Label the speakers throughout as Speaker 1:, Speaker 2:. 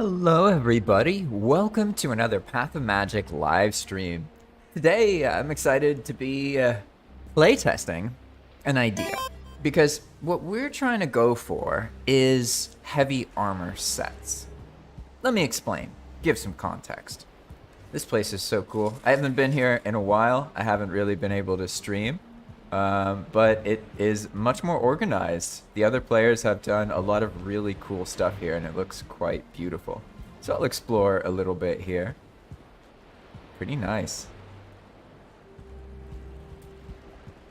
Speaker 1: Hello everybody, welcome to another Path of Magic live stream. Today I'm excited to be playtesting an idea, because what we're trying to go for is heavy armor sets. Let me explain, give some context. This place is so cool. I haven't been here in a while, I haven't really been able to stream. But it is much more organized. The other players have done a lot of really cool stuff here, and it looks quite beautiful. So I'll explore a little bit here. Pretty nice.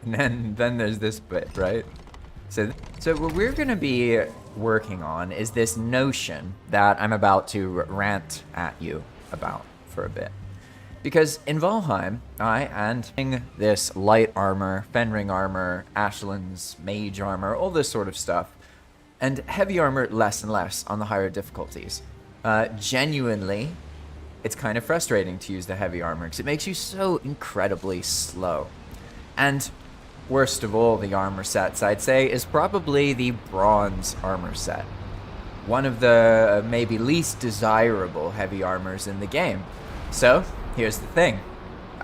Speaker 1: And then there's this bit, right? So what we're going to be working on is this notion that I'm about to rant at you about for a bit. Because in Valheim, I and this light armor, Fenring armor, Ashland's mage armor, all this sort of stuff, and heavy armor less and less on the higher difficulties. Genuinely, it's kind of frustrating to use the heavy armor because it makes you so incredibly slow. And worst of all the armor sets, I'd say, is probably the bronze armor set. One of the maybe least desirable heavy armors in the game. So, here's the thing.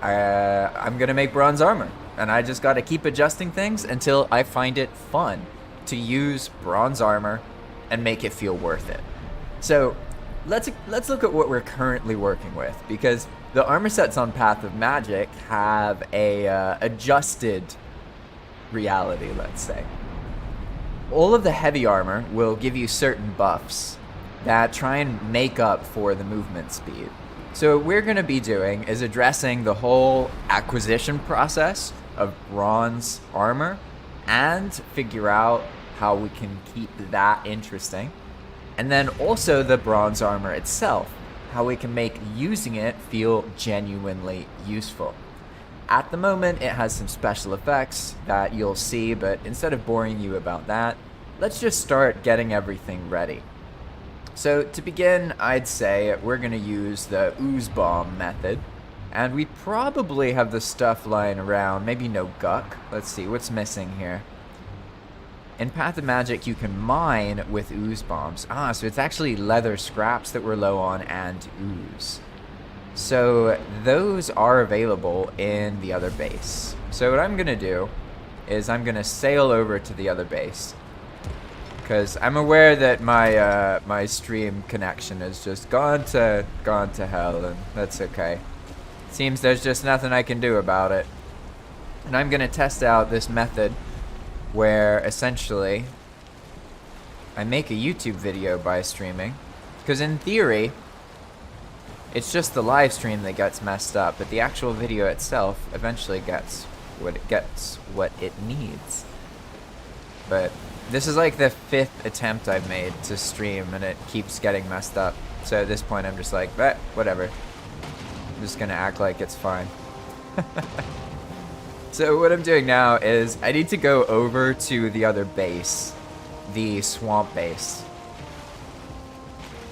Speaker 1: I'm gonna make bronze armor, and I just gotta keep adjusting things until I find it fun to use bronze armor and make it feel worth it. So let's look at what we're currently working with, because the armor sets on Path of Magic have a adjusted reality, let's say. All of the heavy armor will give you certain buffs that try and make up for the movement speed. So what we're going to be doing is addressing the whole acquisition process of bronze armor and figure out how we can keep that interesting. And then also the bronze armor itself, how we can make using it feel genuinely useful. At the moment, it has some special effects that you'll see, but instead of boring you about that, let's just start getting everything ready. So to begin, I'd say we're going to use the ooze bomb method, and we probably have the stuff lying around, maybe no guck. Let's see, what's missing here? In Path of Magic, you can mine with ooze bombs. So it's actually leather scraps that we're low on and ooze. So those are available in the other base. So what I'm going to do is I'm going to sail over to the other base, because I'm aware that my my stream connection has just gone to hell, and that's okay. Seems there's just nothing I can do about it. And I'm gonna test out this method where essentially I make a YouTube video by streaming, because in theory it's just the live stream that gets messed up, but the actual video itself eventually gets what it needs. But this is like the 5th attempt I've made to stream, and it keeps getting messed up. So at this point, I'm just like, whatever. I'm just gonna act like it's fine. So what I'm doing now is I need to go over to the other base, the swamp base.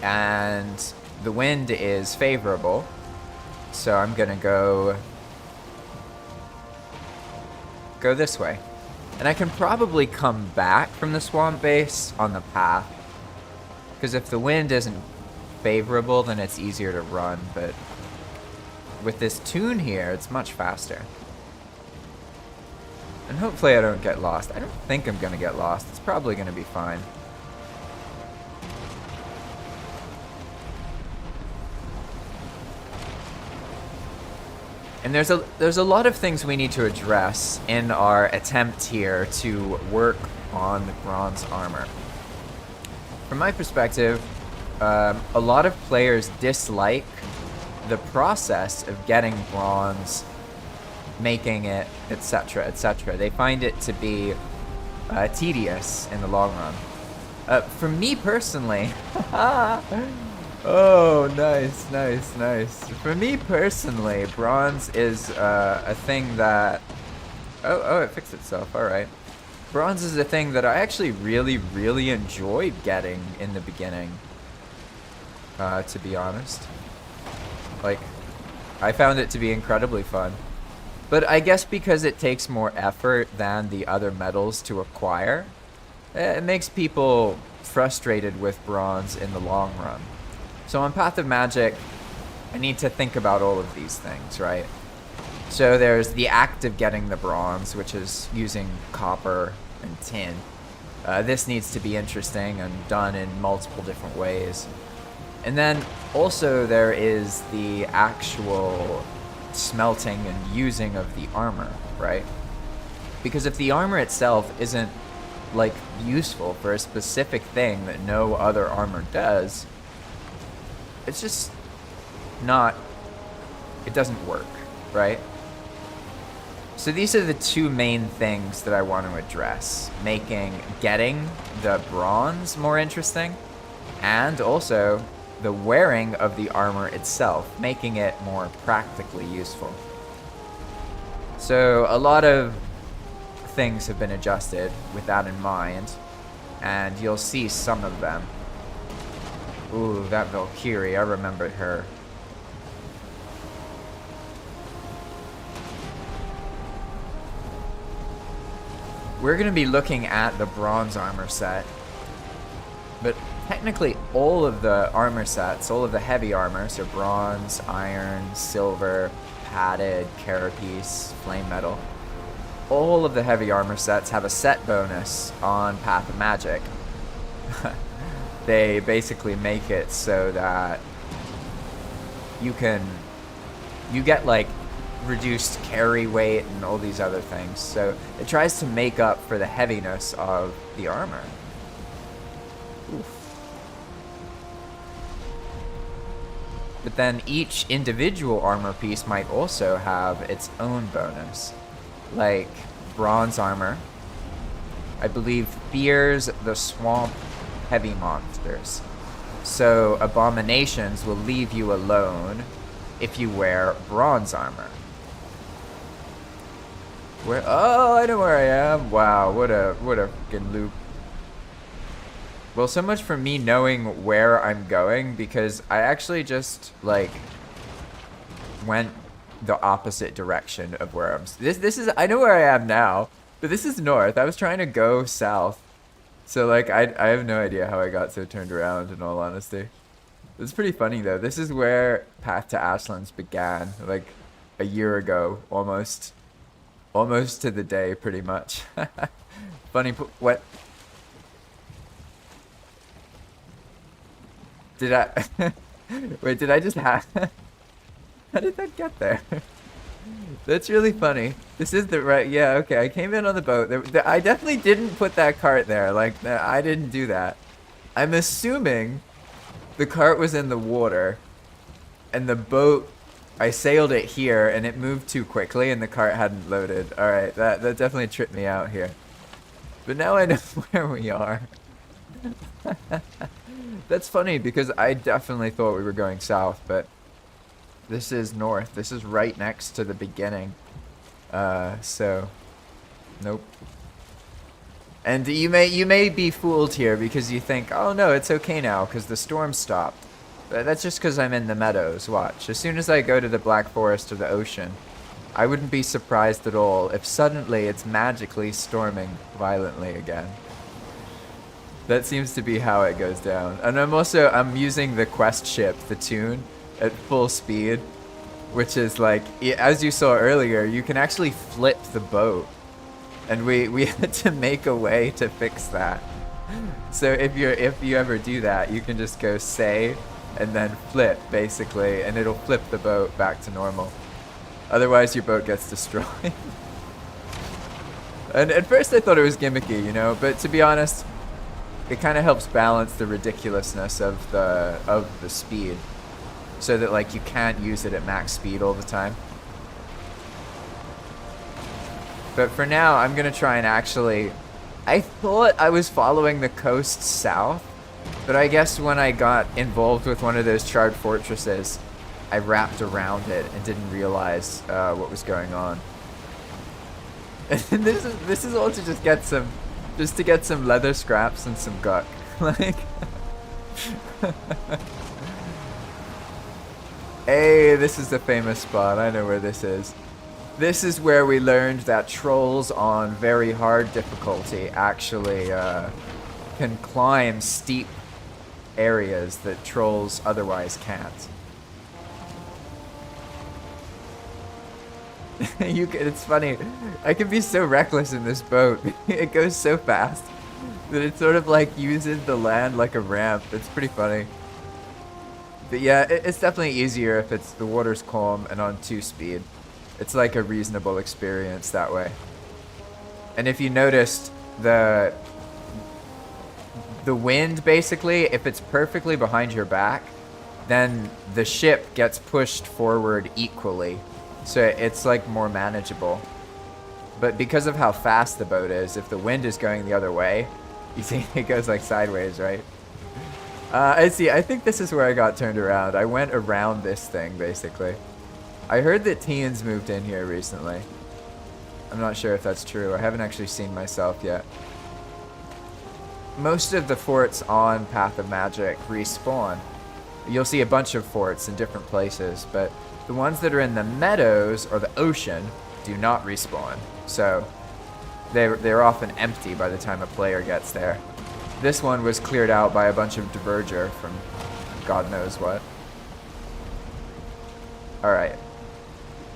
Speaker 1: And the wind is favorable, so I'm gonna go this way. And I can probably come back from the swamp base on the path, because if the wind isn't favorable, then it's easier to run, but with this tune here, it's much faster. And hopefully I don't get lost. I don't think I'm gonna get lost. It's probably gonna be fine. And there's a lot of things we need to address in our attempt here to work on the bronze armor. From my perspective, a lot of players dislike the process of getting bronze, making it, etc., etc. They find it to be tedious in the long run. For me personally, oh, nice. For me personally, bronze is a thing that... Oh, it fixed itself, alright. Bronze is a thing that I actually really enjoyed getting in the beginning, to be honest. Like, I found it to be incredibly fun. But I guess because it takes more effort than the other metals to acquire, it makes people frustrated with bronze in the long run. So So on Path of Magic, I need to think about all of these things, right? So there's the act of getting the bronze, which is using copper and tin. This needs to be interesting and done in multiple different ways. And then also there is the actual smelting and using of the armor, right? Because if the armor itself isn't like useful for a specific thing that no other armor does, it's just not, it doesn't work, right? So these are the two main things that I want to address, getting the bronze more interesting, and also the wearing of the armor itself, making it more practically useful. So a lot of things have been adjusted with that in mind, and you'll see some of them. Ooh, that Valkyrie, I remembered her. We're going to be looking at the bronze armor set, but technically all of the armor sets, all of the heavy armor, so bronze, iron, silver, padded, carapace, flame metal, all of the heavy armor sets have a set bonus on Path of Magic. They basically make it so that you get like reduced carry weight and all these other things. So it tries to make up for the heaviness of the armor. Oof. But then each individual armor piece might also have its own bonus. Like bronze armor, I believe, fears the swamp heavy monsters. So abominations will leave you alone if you wear bronze armor. Oh, I know where I am. Wow, what a fucking loop. Well, so much for me knowing where I'm going, because I actually just like went the opposite direction of where I'm. This is, I know where I am now, but this is north. I was trying to go south. So like I have no idea how I got so turned around, in all honesty. It's pretty funny though. This is where Path to Ashlands began, like a year ago, almost to the day, pretty much. Funny, what? Did I? Wait, did I just have? How did that get there? That's really funny. This is the right. Yeah, okay. I came in on the boat. I definitely didn't put that cart there. Like, I didn't do that. I'm assuming the cart was in the water, and the boat, I sailed it here, and it moved too quickly, and the cart hadn't loaded. All right, that definitely tripped me out here. But now I know where we are. That's funny, because I definitely thought we were going south, but this is north. This is right next to the beginning. So, nope. And you may be fooled here because you think, oh no, it's okay now because the storm stopped. That's just because I'm in the meadows. Watch. As soon as I go to the Black Forest or the ocean, I wouldn't be surprised at all if suddenly it's magically storming violently again. That seems to be how it goes down. And I'm using the quest ship, the Toon, at full speed, which is like, as you saw earlier, you can actually flip the boat. And we had to make a way to fix that. So if you ever do that, you can just go say and then flip, basically, and it'll flip the boat back to normal. Otherwise, your boat gets destroyed. And at first I thought it was gimmicky, you know, but to be honest, it kind of helps balance the ridiculousness of the speed, so that like you can't use it at max speed all the time. But for now, I'm gonna try and actually, I thought I was following the coast south, but I guess when I got involved with one of those charred fortresses, I wrapped around it and didn't realize what was going on. And this is all to just get some leather scraps and some guck. Like, hey, this is the famous spot. I know where this is. This is where we learned that trolls on very hard difficulty actually can climb steep areas that trolls otherwise can't. It's funny. I can be so reckless in this boat. It goes so fast that it sort of like uses the land like a ramp. It's pretty funny. But yeah, it's definitely easier if the water's calm and on 2-speed. It's like a reasonable experience that way. And if you noticed the wind, basically, if it's perfectly behind your back, then the ship gets pushed forward equally. So it's like more manageable. But because of how fast the boat is, if the wind is going the other way, you see it goes like sideways, right? I see. I think this is where I got turned around. I went around this thing, basically. I heard that teens moved in here recently. I'm not sure if that's true. I haven't actually seen myself yet. Most of the forts on Path of Magic respawn. You'll see a bunch of forts in different places, but the ones that are in the meadows or the ocean do not respawn. So they're often empty by the time a player gets there. This one was cleared out by a bunch of diverger from God knows what. Alright.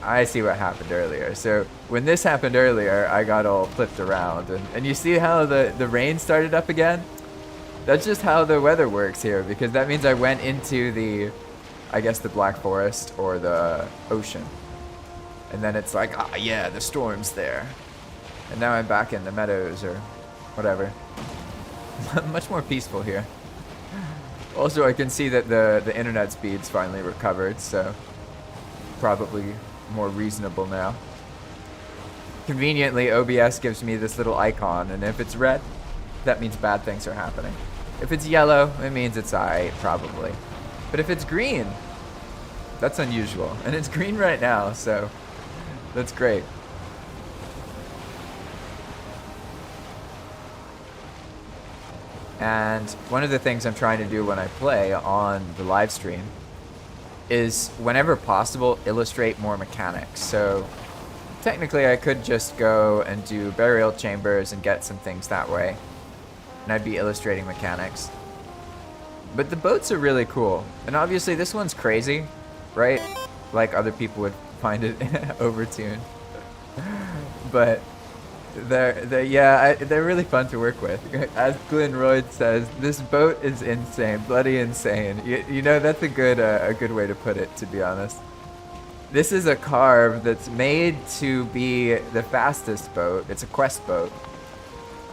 Speaker 1: I see what happened earlier. So when this happened earlier, I got all flipped around. And you see how the rain started up again? That's just how the weather works here, because that means I went into the, I guess, the Black Forest or the ocean. And then it's like, ah, yeah, the storm's there. And now I'm back in the meadows or whatever. Much more peaceful here. Also, I can see that the internet speed's finally recovered, so probably more reasonable now. Conveniently, OBS gives me this little icon, and if it's red, that means bad things are happening. If it's yellow, it means it's alright, probably. But if it's green, that's unusual. And it's green right now, so that's great. And one of the things I'm trying to do when I play on the live stream is, whenever possible, illustrate more mechanics. So technically I could just go and do burial chambers and get some things that way, and I'd be illustrating mechanics. But the boats are really cool, and obviously this one's crazy, right? Like other people would find it overtuned. But they're really fun to work with. As Glenn Royd says, this boat is insane, bloody insane. You know, that's a good way to put it, to be honest. This is a carve that's made to be the fastest boat. It's a quest boat,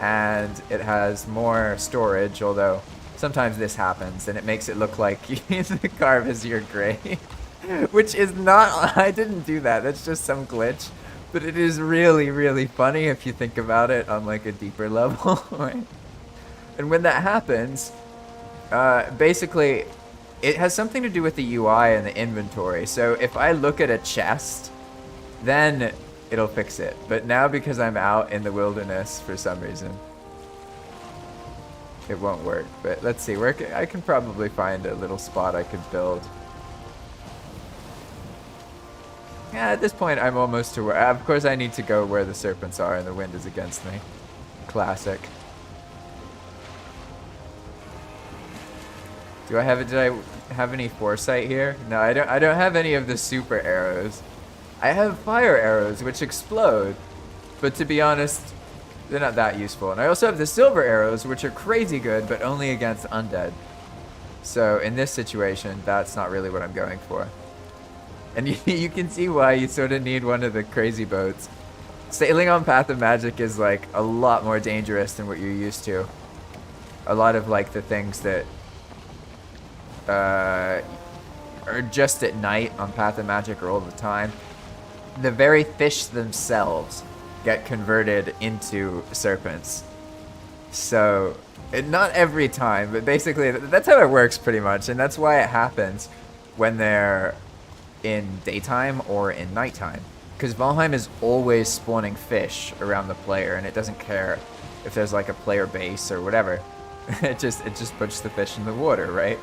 Speaker 1: and it has more storage, although sometimes this happens and it makes it look like the carve is your grave, which is not. I didn't do that. That's just some glitch. But it is really, really funny if you think about it on like a deeper level, right? And when that happens, basically, it has something to do with the UI and the inventory. So if I look at a chest, then it'll fix it. But now, because I'm out in the wilderness for some reason, it won't work. But let's see, I can probably find a little spot I could build. Yeah, at this point, I'm almost to where... Of course, I need to go where the serpents are and the wind is against me. Classic. Did I have any foresight here? No, I don't have any of the super arrows. I have fire arrows, which explode. But to be honest, they're not that useful. And I also have the silver arrows, which are crazy good, but only against undead. So in this situation, that's not really what I'm going for. And you can see why you sort of need one of the crazy boats. Sailing on Path of Magic is like a lot more dangerous than what you're used to. A lot of like the things that are just at night on Path of Magic are all the time. The very fish themselves get converted into serpents. So, not every time, but basically that's how it works pretty much. And that's why it happens when they're in daytime or in nighttime, because Valheim is always spawning fish around the player, and it doesn't care if there's like a player base or whatever. it just puts the fish in the water, right?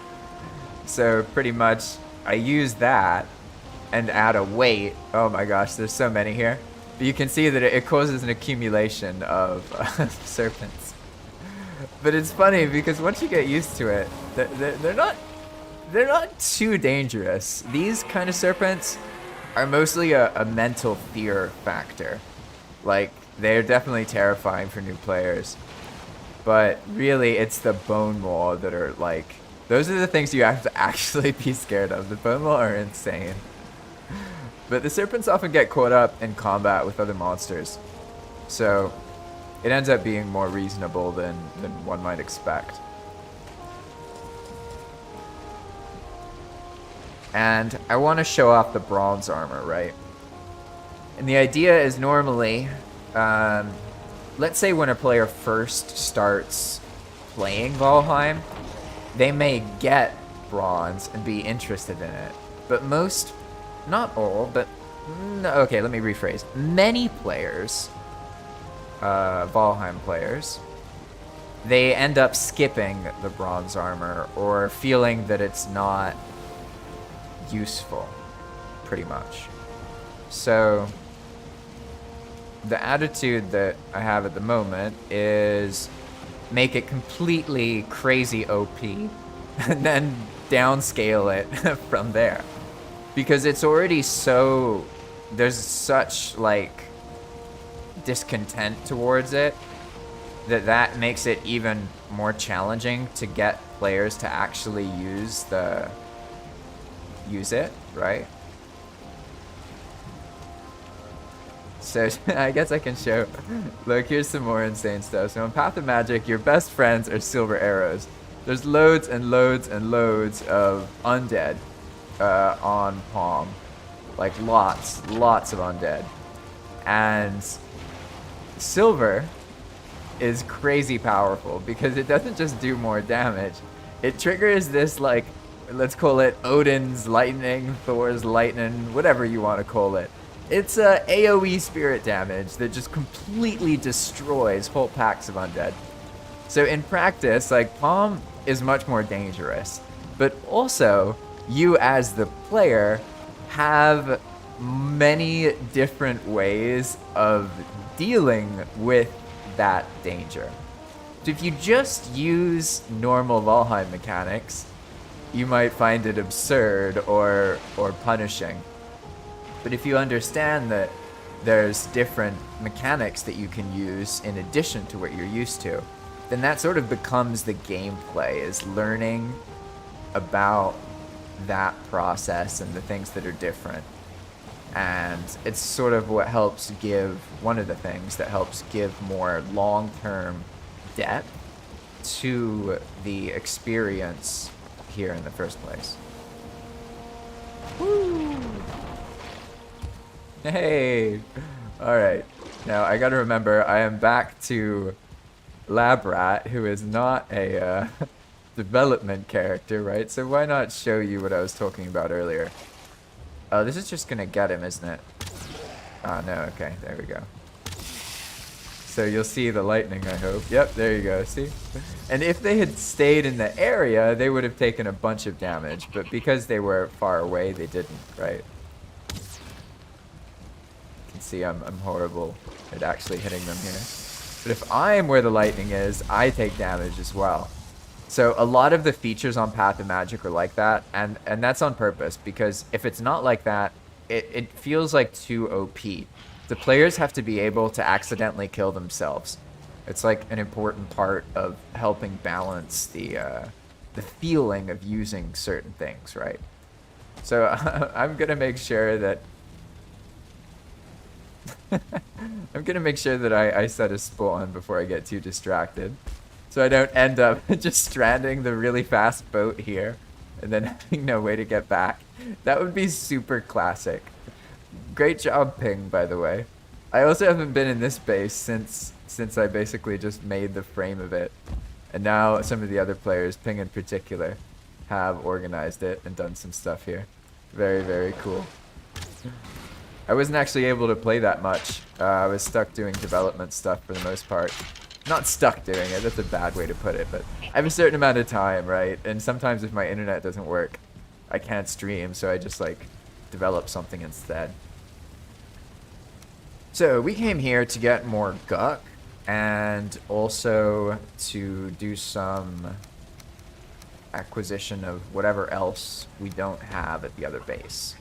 Speaker 1: So pretty much I use that and add a weight. Oh my gosh, there's so many here. But you can see that it causes an accumulation of serpents. But it's funny because once you get used to it, they're not too dangerous. These kind of serpents are mostly a mental fear factor. Like, they're definitely terrifying for new players. But really, it's the bone maw that are like, those are the things you have to actually be scared of. The bone maw are insane. But the serpents often get caught up in combat with other monsters. So it ends up being more reasonable than one might expect. And I want to show off the bronze armor, right? And the idea is normally, let's say when a player first starts playing Valheim, they may get bronze and be interested in it. But most, not all, but, okay, let me rephrase. Many players, Valheim players, they end up skipping the bronze armor or feeling that it's not useful, pretty much. So the attitude that I have at the moment is make it completely crazy OP and then downscale it from there, because it's already so, there's such like discontent towards it that makes it even more challenging to get players to actually use it, right? So I guess I can show, look, here's some more insane stuff. So in Path of Magic, your best friends are silver arrows. There's loads and loads and loads of undead on Palm. Like lots of undead. And silver is crazy powerful because it doesn't just do more damage. It triggers this, like, let's call it Odin's lightning, Thor's lightning, whatever you want to call it. It's a AoE spirit damage that just completely destroys whole packs of undead. So in practice, like, Palm is much more dangerous. But also, you as the player have many different ways of dealing with that danger. So if you just use normal Valheim mechanics, you might find it absurd or punishing. But if you understand that there's different mechanics that you can use in addition to what you're used to, then that sort of becomes the gameplay, is learning about that process and the things that are different. And it's sort of what helps give, one of the things that helps give more long-term depth to the experience here in the first place. Woo! Hey! Alright. Now, I gotta remember, I am back to Lab Rat, who is not a development character, right? So why not show you what I was talking about earlier? Oh, this is just gonna get him, isn't it? Oh, no, okay, there we go. So you'll see the lightning, I hope. Yep, there you go, see? And if they had stayed in the area, they would have taken a bunch of damage, but because they were far away, they didn't, right? You can see I'm horrible at actually hitting them here. But if I'm where the lightning is, I take damage as well. So a lot of the features on Path of Magic are like that, and that's on purpose, because if it's not like that, it feels like too OP. The players have to be able to accidentally kill themselves. It's like an important part of helping balance the feeling of using certain things, right? So I'm gonna make sure that I'm gonna make sure that I set a spawn before I get too distracted, so I don't end up just stranding the really fast boat here and then having no way to get back. That would be super classic. Great job, Ping, by the way. I also haven't been in this base since I basically just made the frame of it. And now some of the other players, Ping in particular, have organized it and done some stuff here. Very, very cool. I wasn't actually able to play that much. I was stuck doing development stuff for the most part. Not stuck doing it, that's a bad way to put it, but I have a certain amount of time, right? And sometimes if my internet doesn't work, I can't stream, so I just like develop something instead. So we came here to get more guck, and also to do some acquisition of whatever else we don't have at the other base.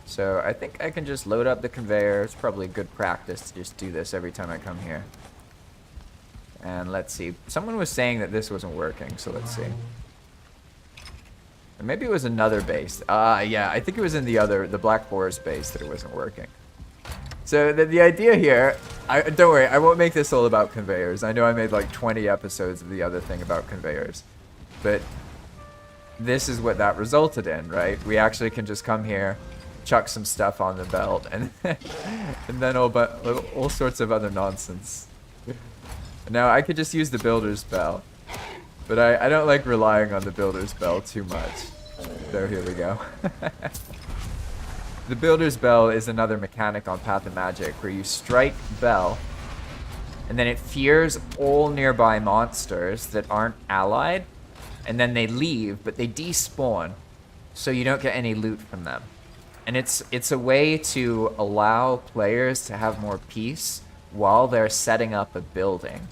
Speaker 1: So I think I can just load up the conveyor. It's probably good practice to just do this every time I come here. And let's see. Someone was saying that this wasn't working, so let's see. Or maybe it was another base. Yeah, I think it was in the Black Forest base that it wasn't working. So the idea here, don't worry, I won't make this all about conveyors. I know I made like 20 episodes of the other thing about conveyors. But this is what that resulted in, right? We actually can just come here, chuck some stuff on the belt, and and then all sorts of other nonsense. Now I could just use the builder's bell, but I don't like relying on the builder's bell too much. So here we go. The builder's bell is another mechanic on Path of Magic where you strike bell, and then it fears all nearby monsters that aren't allied, and then they leave, but they despawn, so you don't get any loot from them. And it's a way to allow players to have more peace while they're setting up a building.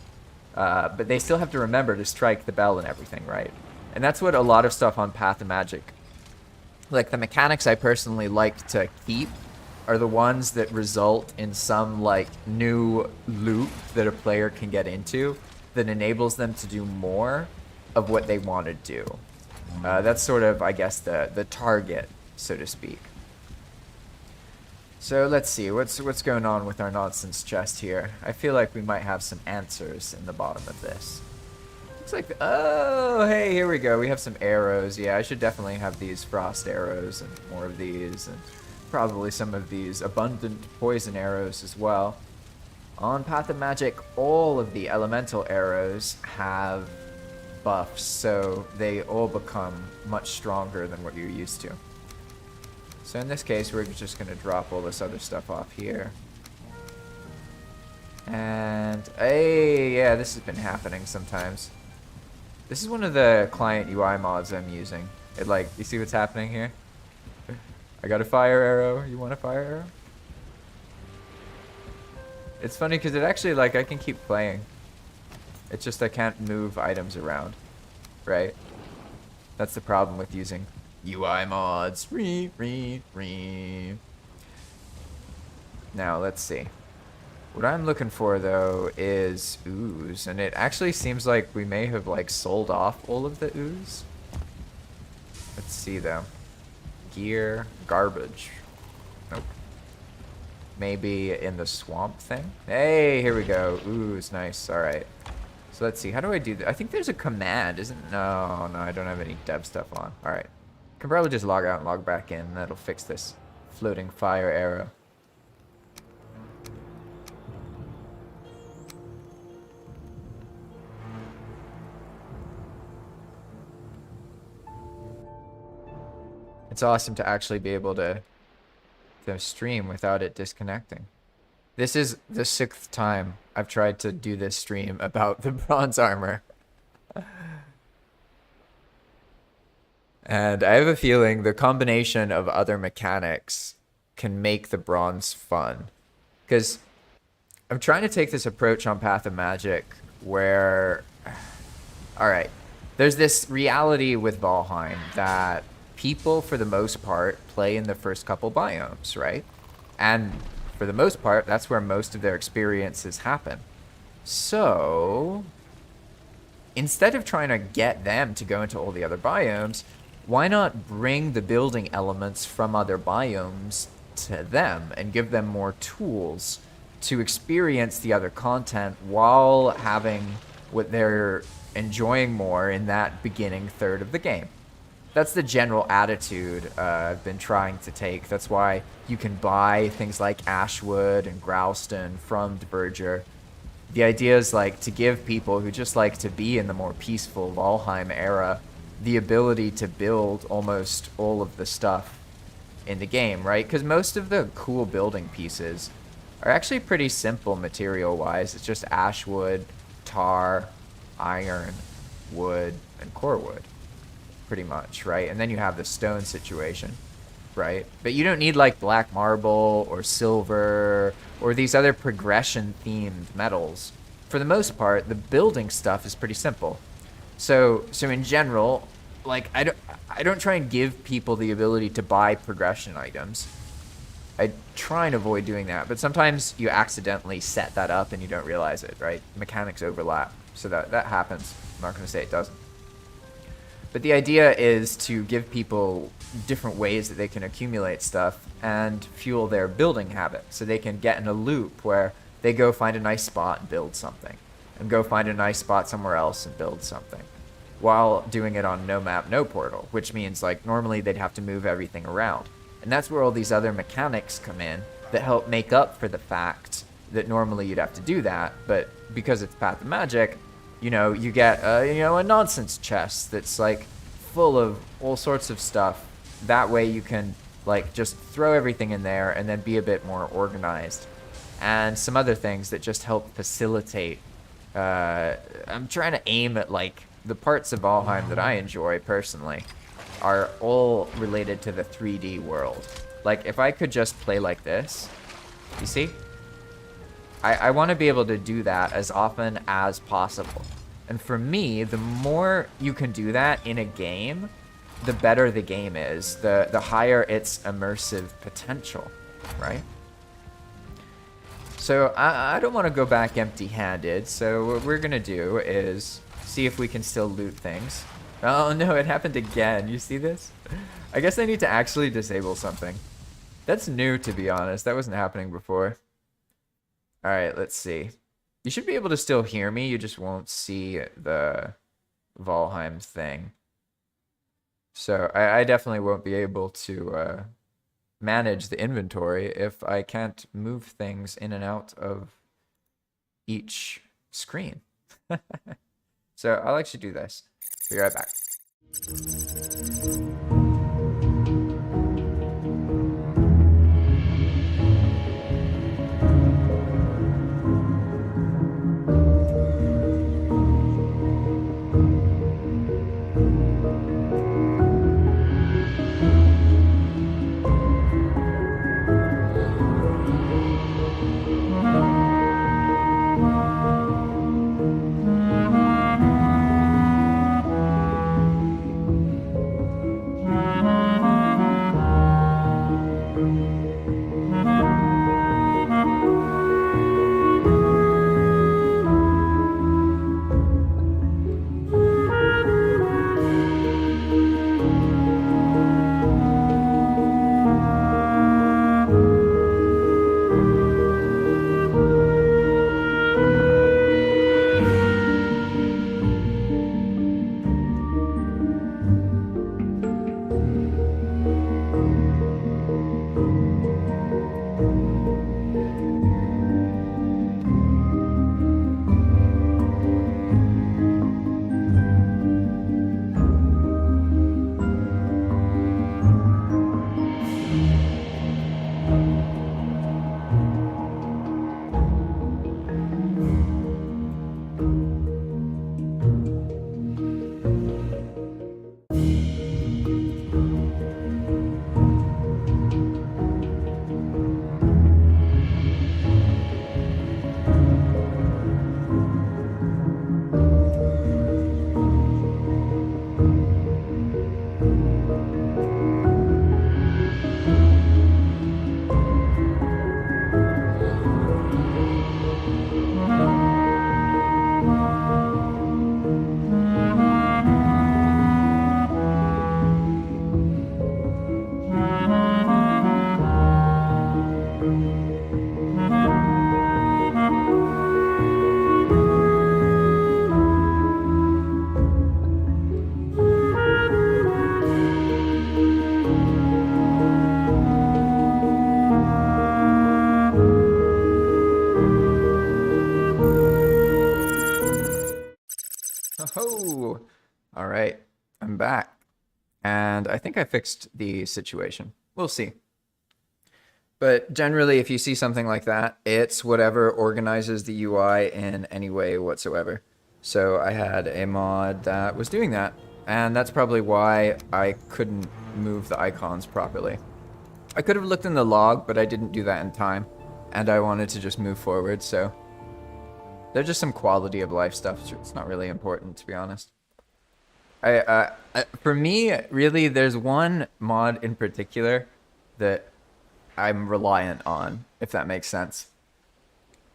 Speaker 1: But they still have to remember to strike the bell and everything, right? And that's what a lot of stuff on Path of Magic, like the mechanics I personally like to keep, are the ones that result in some like new loop that a player can get into that enables them to do more of what they want to do. That's sort of, I guess, the target, so to speak. So let's see, what's going on with our nonsense chest here? I feel like we might have some answers in the bottom of this. Looks like, oh, hey, here we go. We have some arrows. Yeah, I should definitely have these frost arrows and more of these, and probably some of these abundant poison arrows as well. On Path of Magic, all of the elemental arrows have buffs, so they all become much stronger than what you're used to. So in this case, we're just going to drop all this other stuff off here. And, hey, yeah, this has been happening sometimes. This is one of the client UI mods I'm using. It, like, you see what's happening here? I got a fire arrow. You want a fire arrow? It's funny because it actually, like, I can keep playing. It's just I can't move items around, right? That's the problem with using UI mods. Now, let's see. What I'm looking for, though, is ooze. And it actually seems like we may have, like, sold off all of the ooze. Let's see, though. Gear. Garbage. Nope. Maybe in the swamp thing? Hey, here we go. Ooze. Nice. All right. So let's see. How do I do that? I think there's a command, isn't? No, I don't have any dev stuff on. All right. Can probably just log out and log back in. That'll fix this floating fire arrow. It's awesome to actually be able to stream without it disconnecting. This is the 6th time I've tried to do this stream about the bronze armor. And I have a feeling the combination of other mechanics can make the bronze fun. Because I'm trying to take this approach on Path of Magic where, alright, there's this reality with Valheim that people, for the most part, play in the first couple biomes, right? And for the most part, that's where most of their experiences happen. So, instead of trying to get them to go into all the other biomes, why not bring the building elements from other biomes to them and give them more tools to experience the other content while having what they're enjoying more in that beginning third of the game? That's the general attitude I've been trying to take. That's why you can buy things like Ashwood and Growlston from Diverger. The idea is like to give people who just like to be in the more peaceful Valheim era the ability to build almost all of the stuff in the game, right? Because most of the cool building pieces are actually pretty simple material-wise. It's just ashwood, tar, iron, wood, and core wood, pretty much, right? And then you have the stone situation, right? But you don't need like black marble or silver or these other progression-themed metals for the most part, the building stuff is pretty simple. So in general, like I don't try and give people the ability to buy progression items. I try and avoid doing that, but sometimes you accidentally set that up and you don't realize it, right? Mechanics overlap, so that happens. I'm not going to say it doesn't. But the idea is to give people different ways that they can accumulate stuff and fuel their building habit, so they can get in a loop where they go find a nice spot and build something, and go find a nice spot somewhere else and build something, while doing it on no map, no portal, which means like normally they'd have to move everything around. And that's where all these other mechanics come in that help make up for the fact that normally you'd have to do that, but because it's Path of Magic, you know, you get a nonsense chest that's like full of all sorts of stuff. That way you can like just throw everything in there and then be a bit more organized. And some other things that just help facilitate. I'm trying to aim at like the parts of Valheim that I enjoy personally are all related to the 3D world. Like if I could just play like this, you see? I want to be able to do that as often as possible. And for me, the more you can do that in a game, the better the game is, the higher its immersive potential, right? So I don't want to go back empty-handed, so what we're going to do is see if we can still loot things. Oh no, it happened again. You see this? I guess I need to actually disable something. That's new, to be honest. That wasn't happening before. Alright, let's see. You should be able to still hear me, you just won't see the Valheim thing. So I definitely won't be able to manage the inventory if I can't move things in and out of each screen. So I'll actually do this. Be right back. Oh, all right. I'm back. And I think I fixed the situation. We'll see. But generally, if you see something like that, it's whatever organizes the UI in any way whatsoever. So I had a mod that was doing that. And that's probably why I couldn't move the icons properly. I could have looked in the log, but I didn't do that in time. And I wanted to just move forward, so They're just some quality of life stuff. It's not really important, to be honest. For me, really, there's one mod in particular that I'm reliant on, if that makes sense,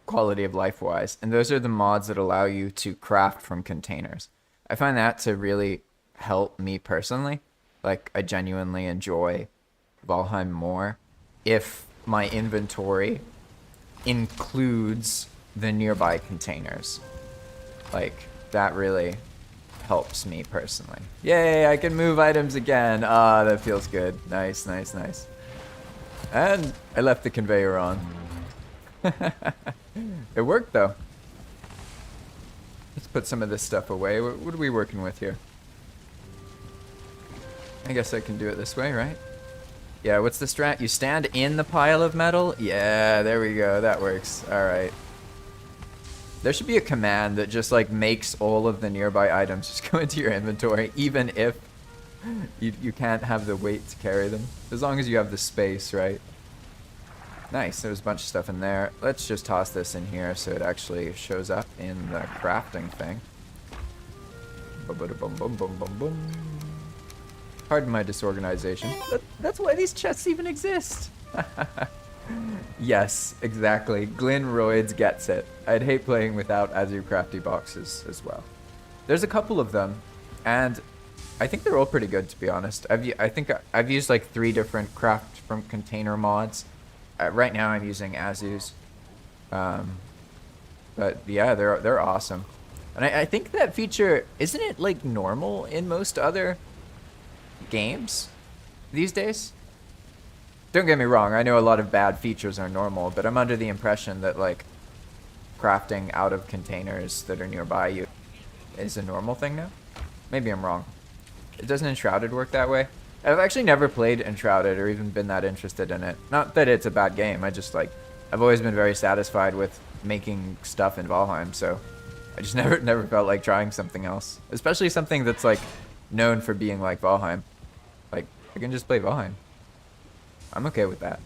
Speaker 1: quality of life wise. And those are the mods that allow you to craft from containers. I find that to really help me personally. Like, I genuinely enjoy Valheim more if my inventory includes the nearby containers. Like, that really helps me personally. Yay, I can move items again. Ah, that feels good. Nice, nice, nice. And I left the conveyor on. It worked though. Let's put some of this stuff away. What are we working with here? I guess I can do it this way, right? Yeah, what's the strat? You stand in the pile of metal? Yeah, there we go. That works. All right. There should be a command that just like makes all of the nearby items just go into your inventory, even if you can't have the weight to carry them. As long as you have the space, right? Nice, there's a bunch of stuff in there. Let's just toss this in here so it actually shows up in the crafting thing. Boom, boom, boom, boom, boom. Pardon my disorganization. That's why these chests even exist. Yes, exactly. Glyn Roids gets it. I'd hate playing without Azure Crafty boxes as well. There's a couple of them, and I think they're all pretty good, to be honest. I think I've used like 3 different craft from container mods. Right now I'm using Azu's. But yeah, they're awesome. And I think that feature, isn't it like normal in most other games these days? Don't get me wrong, I know a lot of bad features are normal, but I'm under the impression that like crafting out of containers that are nearby you is a normal thing now. Maybe I'm wrong. Doesn't Enshrouded work that way? I've actually never played Enshrouded or even been that interested in it. Not that it's a bad game, I just like, I've always been very satisfied with making stuff in Valheim, so I just never felt like trying something else. Especially something that's like known for being like Valheim. Like, I can just play Valheim. I'm okay with that.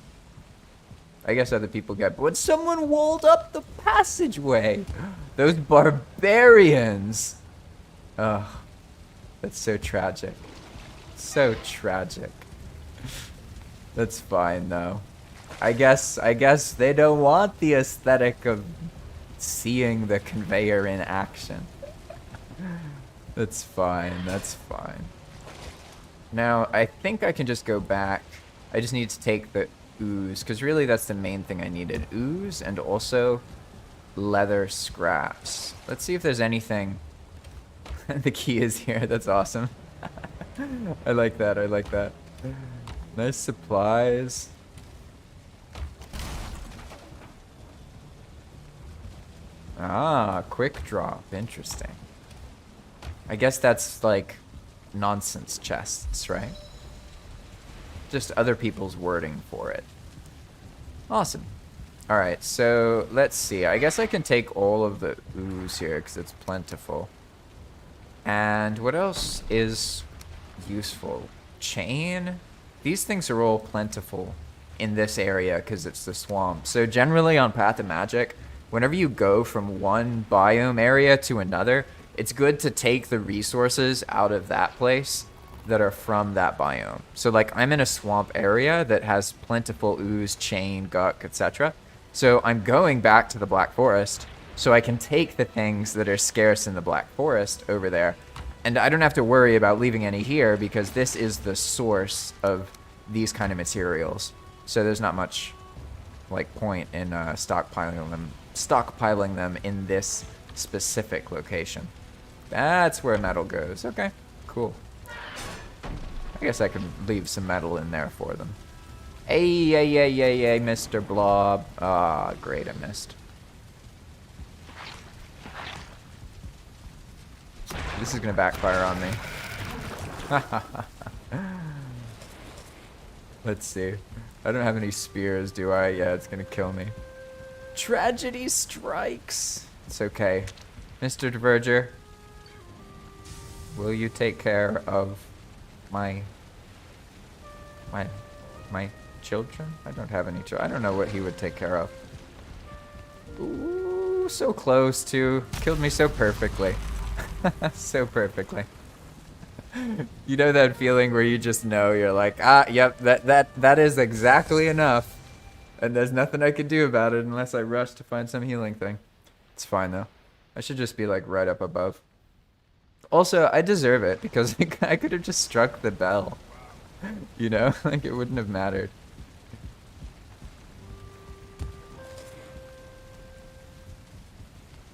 Speaker 1: I guess other people get, but when someone walled up the passageway, those barbarians. Ugh, that's so tragic. So tragic. That's fine though. I guess they don't want the aesthetic of seeing the conveyor in action. That's fine, that's fine. Now, I think I can just go back. I just need to take the ooze, because really that's the main thing I needed. Ooze and also leather scraps. Let's see if there's anything. The key is here, that's awesome. I like that, I like that. Nice supplies. Ah, quick drop, interesting. I guess that's like nonsense chests, right? Just other people's wording for it. Awesome. Alright, so let's see. I guess I can take all of the ooze here because it's plentiful. And what else is useful? Chain? These things are all plentiful in this area because it's the swamp. So generally on Path of Magic, whenever you go from one biome area to another, it's good to take the resources out of that place that are from that biome. So like I'm in a swamp area that has plentiful ooze, chain, guck, etc. So I'm going back to the Black Forest so I can take the things that are scarce in the Black Forest over there. And I don't have to worry about leaving any here because this is the source of these kind of materials. So there's not much like point in stockpiling them in this specific location. That's where metal goes. Okay, cool. I guess I could leave some metal in there for them. Hey, Mr. Blob. Ah, great, I missed. This is gonna backfire on me. Let's see. I don't have any spears, do I? Yeah, it's gonna kill me. Tragedy strikes. It's okay. Mr. Diverger, will you take care of my children? I don't have any children. I don't know what he would take care of. Ooh, was so close to. Killed me so perfectly. So perfectly. You know that feeling where you just know, you're like, ah, yep, that is exactly enough. And there's nothing I can do about it unless I rush to find some healing thing. It's fine though. I should just be like right up above. Also, I deserve it because I could have just struck the bell. You know, like it wouldn't have mattered.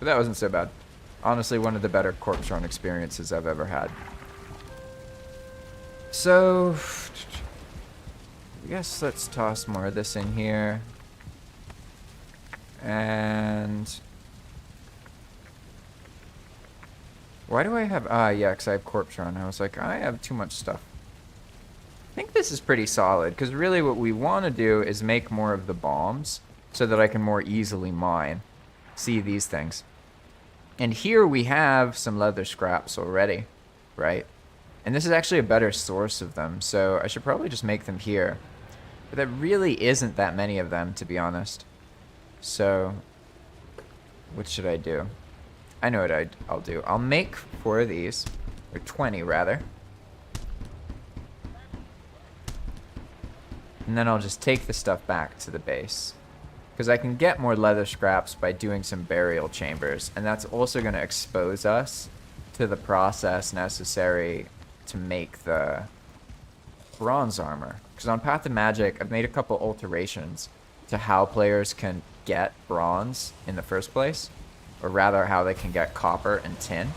Speaker 1: But that wasn't so bad. Honestly, one of the better corpse run experiences I've ever had. So, I guess let's toss more of this in here. And why do I have, yeah, because I have corpse run. I was like, I have too much stuff. I think this is pretty solid, because really what we want to do is make more of the bombs so that I can more easily mine. See these things. And here we have some leather scraps already, right? And this is actually a better source of them, so I should probably just make them here. But there really isn't that many of them, to be honest. So, what should I do? I know what I'll do. I'll make 4 of these, or 20 rather. And then I'll just take the stuff back to the base. Because I can get more leather scraps by doing some burial chambers. And that's also going to expose us to the process necessary to make the bronze armor. Because on Path of Magic, I've made a couple alterations to how players can get bronze in the first place. Or rather, how they can get copper and tin.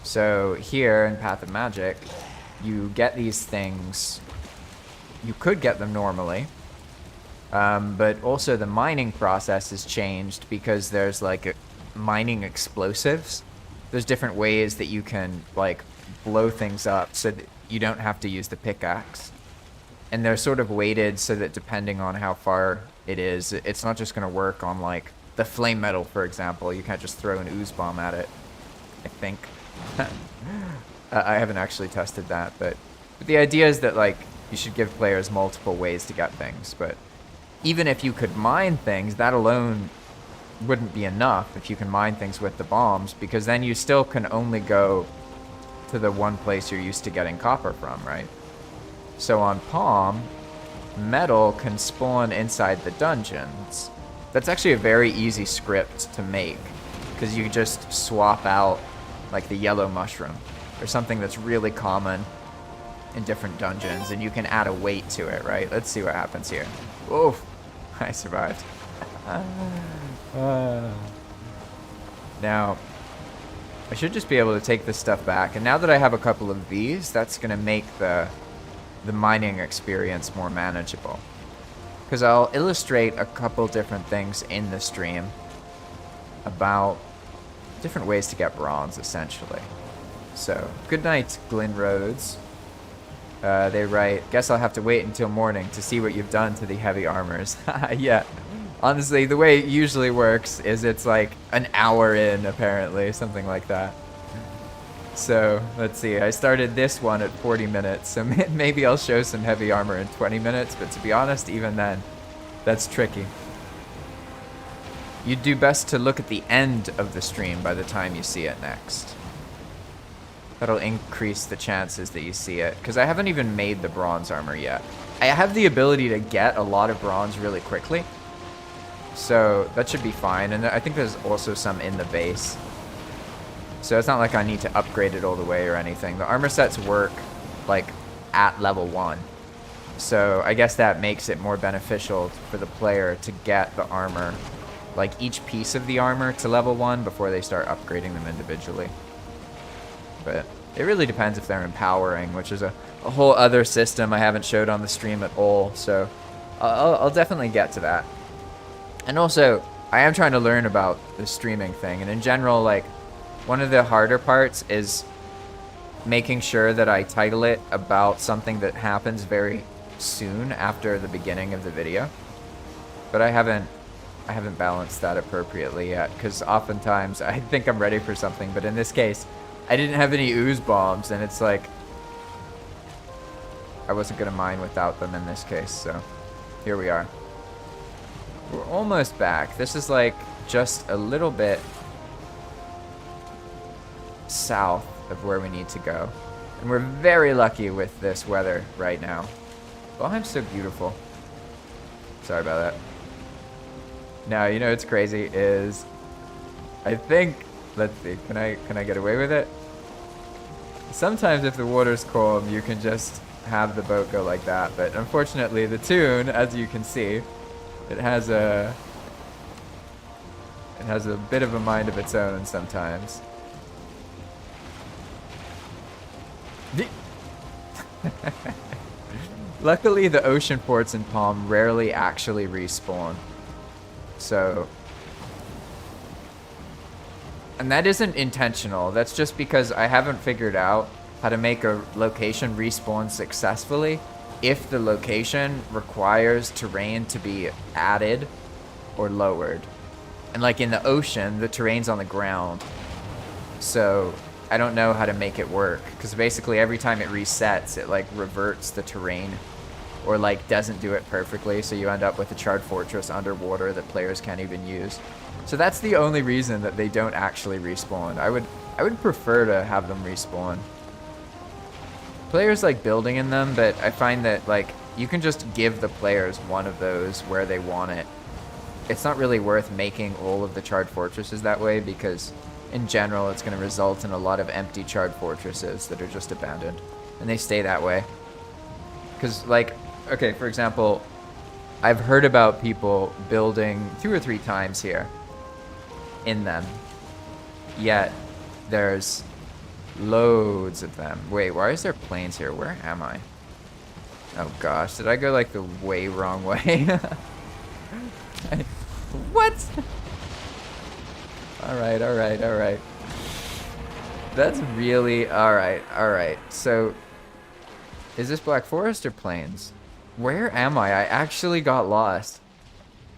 Speaker 1: So here in Path of Magic, you get these things. You could get them normally. But also the mining process has changed because there's like mining explosives. There's different ways that you can like blow things up so that you don't have to use the pickaxe. And they're sort of weighted so that depending on how far it is, it's not just going to work on like the flame metal, for example. You can't just throw an ooze bomb at it, I think. I haven't actually tested that, but the idea is that like you should give players multiple ways to get things. But even if you could mine things, that alone wouldn't be enough if you can mine things with the bombs, because then you still can only go to the one place you're used to getting copper from, right? So on Palm, metal can spawn inside the dungeons. That's actually a very easy script to make, because you just swap out like the yellow mushroom or something that's really common in different dungeons, and you can add a weight to it, right? Let's see what happens here. Oof, I survived. Now, I should just be able to take this stuff back, and now that I have a couple of these, that's gonna make the mining experience more manageable. Because I'll illustrate a couple different things in the stream about different ways to get bronze, essentially. So, good night, Glenn Rhodes. They write, guess I'll have to wait until morning to see what you've done to the heavy armors. Yeah. Honestly, the way it usually works is it's like an hour in, apparently, something like that. So, let's see. I started this one at 40 minutes, so maybe I'll show some heavy armor in 20 minutes, but to be honest, even then, that's tricky. You'd do best to look at the end of the stream by the time you see it next. That'll increase the chances that you see it, because I haven't even made the bronze armor yet. I have the ability to get a lot of bronze really quickly, so that should be fine. And I think there's also some in the base, so it's not like I need to upgrade it all the way or anything. The armor sets work like at level 1, so I guess that makes it more beneficial for the player to get the armor, like each piece of the armor, to level 1 before they start upgrading them individually. But it really depends if they're empowering, which is a whole other system I haven't showed on the stream at all, so I'll definitely get to that. And also, I am trying to learn about the streaming thing, and in general, like, one of the harder parts is making sure that I title it about something that happens very soon after the beginning of the video. But I haven't balanced that appropriately yet, because oftentimes I think I'm ready for something, but in this case, I didn't have any ooze bombs, and it's like I wasn't gonna mine without them in this case, so here we are. We're almost back. This is like just a little bit south of where we need to go. And we're very lucky with this weather right now. Valheim's so beautiful. Sorry about that. Now, you know what's crazy is, I think, let's see, can I get away with it? Sometimes if the water's calm, you can just have the boat go like that, but unfortunately the tune, as you can see, it has a bit of a mind of its own sometimes. Luckily, the ocean ports in Palm rarely actually respawn. So, and that isn't intentional. That's just because I haven't figured out how to make a location respawn successfully if the location requires terrain to be added or lowered. And like in the ocean, the terrain's on the ground. So I don't know how to make it work, because basically every time it resets, it like reverts the terrain or like doesn't do it perfectly, so you end up with a charred fortress underwater that players can't even use. So that's the only reason that they don't actually respawn. I would prefer to have them respawn. Players like building in them, but I find that like you can just give the players one of those where they want it. It's not really worth making all of the charred fortresses that way, because in general it's going to result in a lot of empty charred fortresses that are just abandoned, and they stay that way. Because like, okay, for example, I've heard about people building 2 or 3 times here in them, yet there's loads of them. Wait, why is there planes here? Where am I? Oh gosh, did I go like the way wrong way? What? Alright, alright, alright. That's really... Alright, alright. So, is this Black Forest or plains? Where am I? I actually got lost.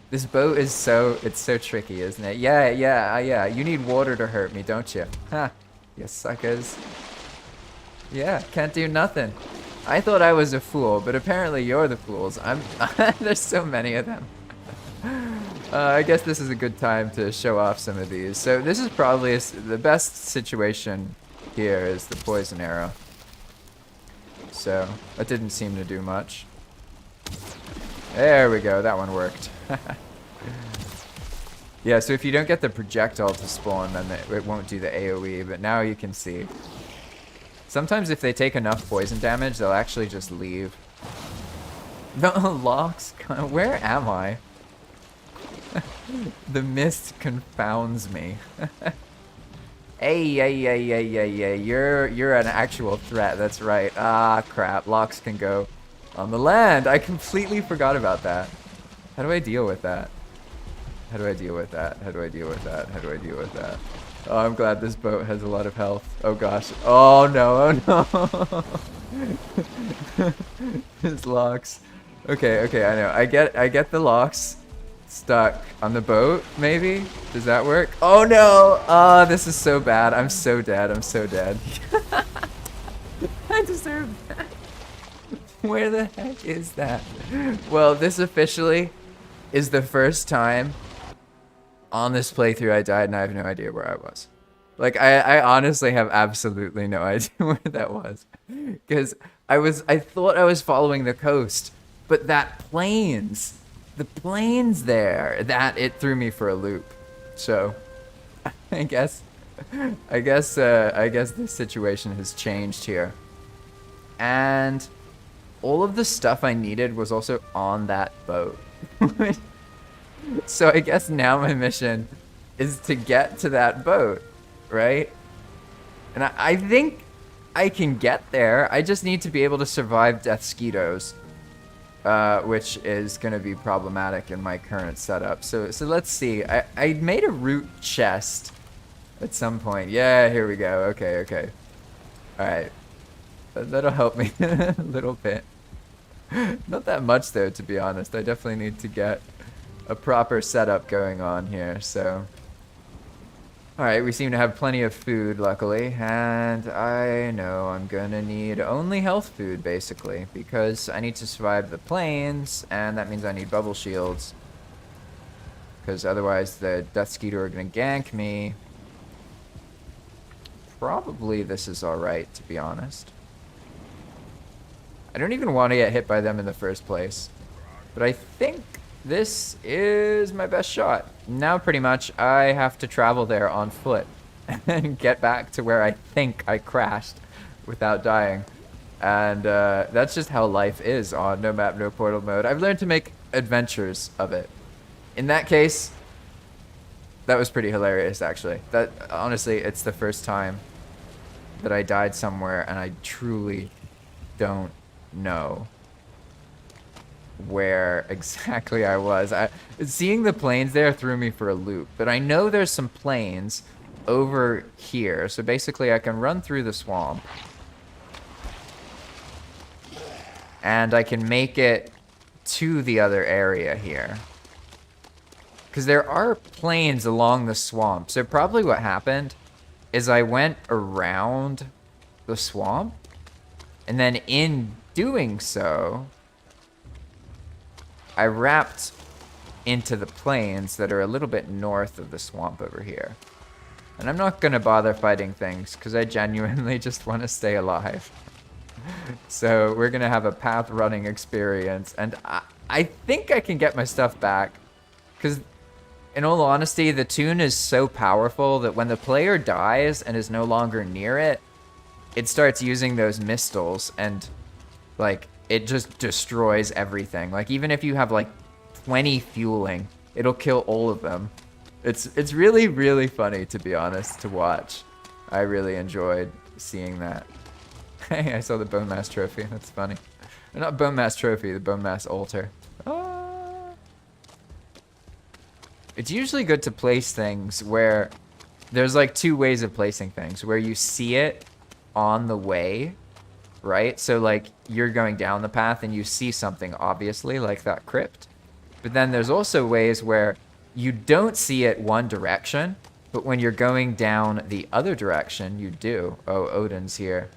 Speaker 1: This boat is so... It's so tricky, isn't it? Yeah, yeah, yeah. You need water to hurt me, don't you? Ha! You suckers. Yeah, can't do nothing. I thought I was a fool, but apparently you're the fools. There's so many of them. I guess this is a good time to show off some of these. So this is probably the best situation here is the poison arrow. So that didn't seem to do much. There we go, that one worked. Yeah, so if you don't get the projectile to spawn, then it won't do the AoE, but now you can see. Sometimes if they take enough poison damage, they'll actually just leave. The locks, where am I? The mist confounds me. Hey, you're an actual threat, that's right. Ah, crap, locks can go on the land. I completely forgot about that. How do I deal with that? How do I deal with that? How do I deal with that? How do I deal with that? Oh, I'm glad this boat has a lot of health. Oh gosh. Oh no, oh no. His locks. Okay, okay, I know. I get the locks stuck on the boat, maybe? Does that work? Oh no! Oh, this is so bad. I'm so dead. I'm so dead. I deserve that. Where the heck is that? Well, this officially is the first time on this playthrough I died and I have no idea where I was. Like, I honestly have absolutely no idea where that was. Because I thought I was following the coast, but that plains, the plains there, that it threw me for a loop. So, I guess the situation has changed here. And all of the stuff I needed was also on that boat. So I guess now my mission is to get to that boat, right? And I think I can get there. I just need to be able to survive Deathsquitos, which is going to be problematic in my current setup. So let's see. I made a root chest at some point. Yeah, here we go. Okay, okay. All right. That'll help me a little bit. Not that much, though, to be honest. I definitely need to get a proper setup going on here, so. Alright, we seem to have plenty of food, luckily, and I know I'm gonna need only health food, basically, because I need to survive the plains, and that means I need bubble shields. because otherwise the Death Skeeter are going to gank me. Probably this is alright, to be honest. I don't even want to get hit by them in the first place. But I think this is my best shot. Now pretty much I have to travel there on foot and get back to where I think I crashed without dying. And that's just how life is on No Map, No Portal mode. I've learned to make adventures of it. In that case, that was pretty hilarious, actually. That honestly, it's the first time that I died somewhere, and I truly don't know where exactly I was. Seeing the planes there threw me for a loop, but I know there's some planes over here. So basically, I can run through the swamp, and I can make it to the other area here. Because there are planes along the swamp. So probably what happened is I went around the swamp, and then in doing so, I wrapped into the plains that are a little bit north of the swamp over here. And I'm not going to bother fighting things because I genuinely just want to stay alive. So we're going to have a path running experience. And I think I can get my stuff back. Because in all honesty, the tune is so powerful that when the player dies and is no longer near it, it starts using those mistles and like it just destroys everything. Like even if you have like 20 fueling, it'll kill all of them. It's really, really funny, to be honest, to watch. I really enjoyed seeing that. Hey, I saw the Bone Mass Trophy. That's funny. Not Bone Mass Trophy, the Bone Mass Altar. Ah. It's usually good to place things where there's like two ways of placing things. Where you see it on the way, right? So like you're going down the path and you see something, obviously, like that crypt. But then there's also ways where you don't see it one direction, but when you're going down the other direction, you do. Oh, Odin's here.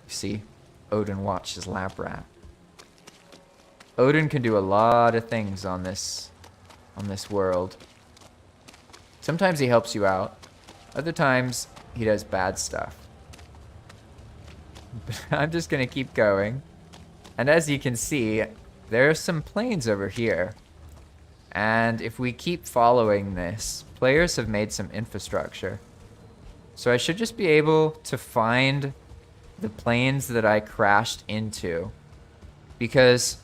Speaker 1: You see? Odin watches Lab Rat. Odin can do a lot of things on this world. Sometimes he helps you out. Other times, he does bad stuff. But I'm just going to keep going. And as you can see, there are some planes over here. And if we keep following this, players have made some infrastructure. So I should just be able to find the planes that I crashed into. Because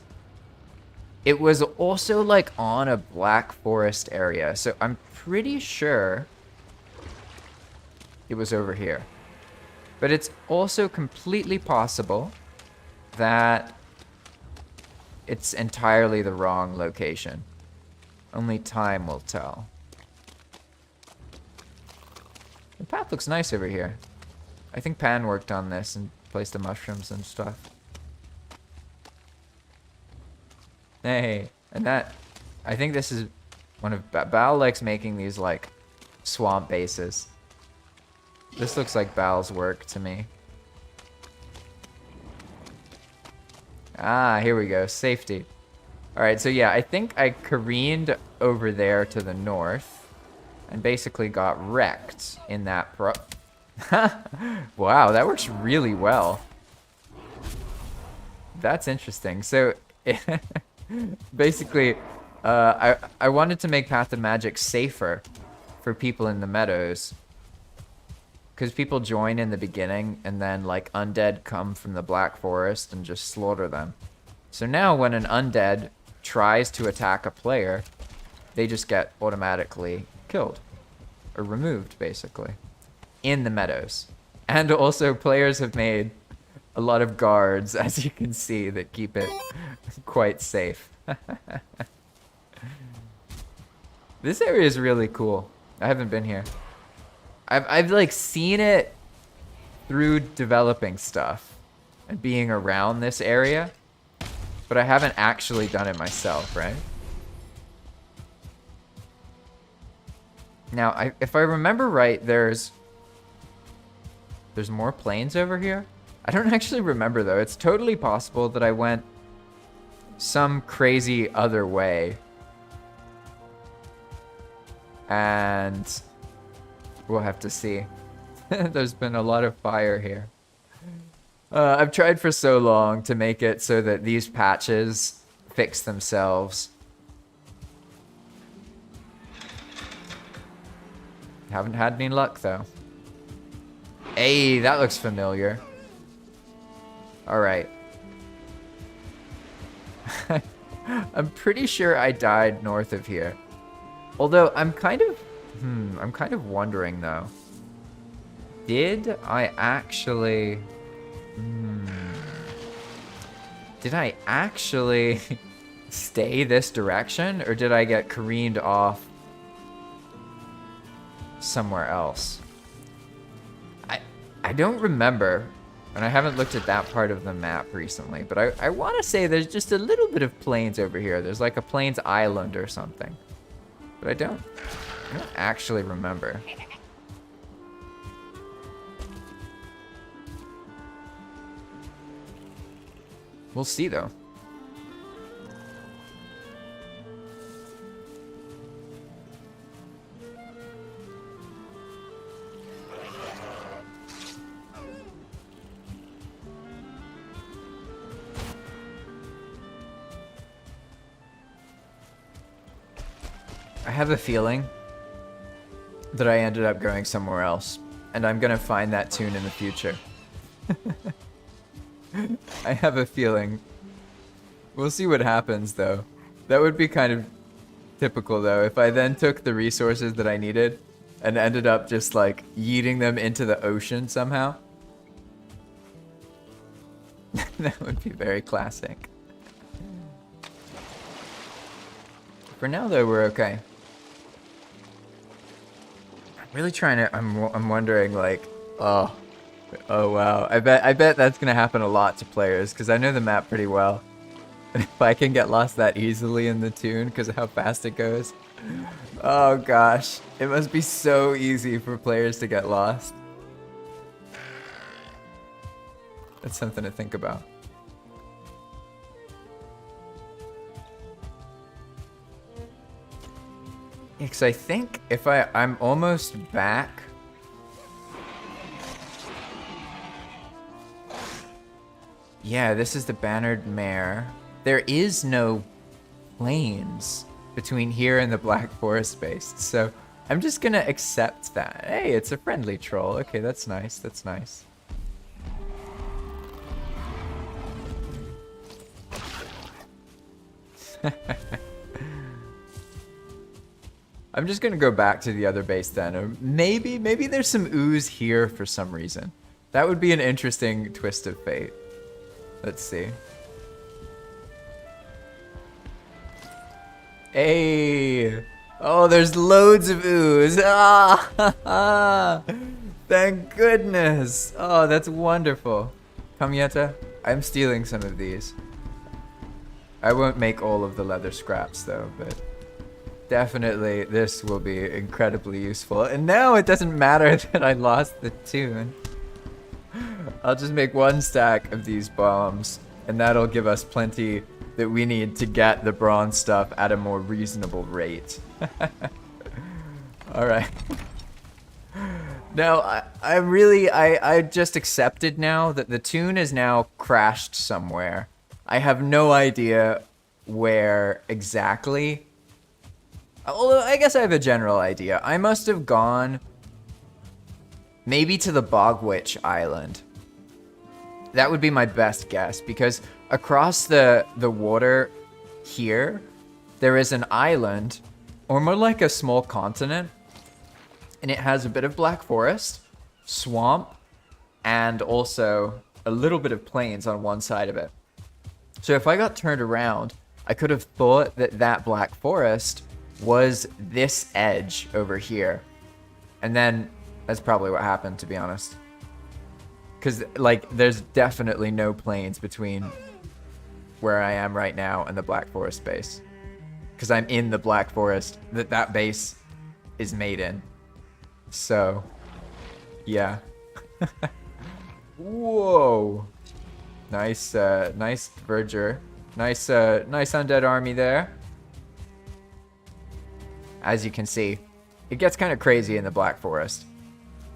Speaker 1: it was also like on a Black Forest area. So I'm pretty sure it was over here. But it's also completely possible that it's entirely the wrong location. Only time will tell. The path looks nice over here. I think Pan worked on this and placed the mushrooms and stuff. Hey, and that, I think this is one of, Bal likes making these like swamp bases. This looks like Bal's work to me. Ah, here we go, safety. Alright, so yeah, I think I careened over there to the north and basically got wrecked in that Wow, that works really well. That's interesting. So, basically, I wanted to make Path of Magic safer for people in the meadows. Because people join in the beginning, and then, like, undead come from the Black Forest and just slaughter them. So now, when an undead tries to attack a player, they just get automatically killed. Or removed, basically. In the meadows. And also, players have made a lot of guards, as you can see, that keep it quite safe. This area is really cool. I haven't been here. I've like seen it through developing stuff and being around this area, but I haven't actually done it myself, right? Now, if I remember right, there's more planes over here. I don't actually remember though. It's totally possible that I went some crazy other way And we'll have to see. There's been a lot of fire here. I've tried for so long to make it so that these patches fix themselves. Haven't had any luck, though. Hey, that looks familiar. Alright. I'm pretty sure I died north of here. Although, I'm kind of wondering, though. Did I actually... Did I actually stay this direction? Or did I get careened off somewhere else? I don't remember. And I haven't looked at that part of the map recently. But I want to say there's just a little bit of plains over here. There's like a plains island or something. But I don't actually remember. We'll see, though. I have a feeling that I ended up going somewhere else, and I'm gonna find that tune in the future. I have a feeling. We'll see what happens, though. That would be kind of typical, though, if I then took the resources that I needed and ended up just, like, yeeting them into the ocean somehow. That would be very classic. For now, though, we're okay. I'm really trying to... I'm wondering, like... Oh wow, I bet that's gonna happen a lot to players because I know the map pretty well. And if I can get lost that easily in the tune because of how fast it goes, oh gosh, it must be so easy for players to get lost. That's something to think about. Because I think if I'm almost back. Yeah, this is the Bannered Mare. There is no plains between here and the Black Forest base, so I'm just gonna accept that. Hey, it's a friendly troll. Okay, that's nice, that's nice. I'm just gonna go back to the other base then, or maybe there's some ooze here for some reason. That would be an interesting twist of fate. Let's see. Hey! Oh, there's loads of ooze. Ah! Thank goodness. Oh, that's wonderful. Kamieta, I'm stealing some of these. I won't make all of the leather scraps though, but definitely this will be incredibly useful. And now it doesn't matter that I lost the tune. I'll just make one stack of these bombs, and that'll give us plenty that we need to get the bronze stuff at a more reasonable rate. Alright. No, I just accepted now that the tune is now crashed somewhere. I have no idea where exactly. Although, I guess I have a general idea. I must have gone maybe to the Bogwitch Island. That would be my best guess, because across the water here, there is an island, or more like a small continent, and it has a bit of black forest, swamp, and also a little bit of plains on one side of it. So if I got turned around, I could have thought that that black forest was this edge over here. And then that's probably what happened, to be honest. Because, like, there's definitely no plains between where I am right now and the Black Forest base. Because I'm in the Black Forest that base is made in. So, yeah. Whoa. Nice, nice Verger. Nice, nice undead army there. As you can see, It gets kind of crazy in the Black Forest.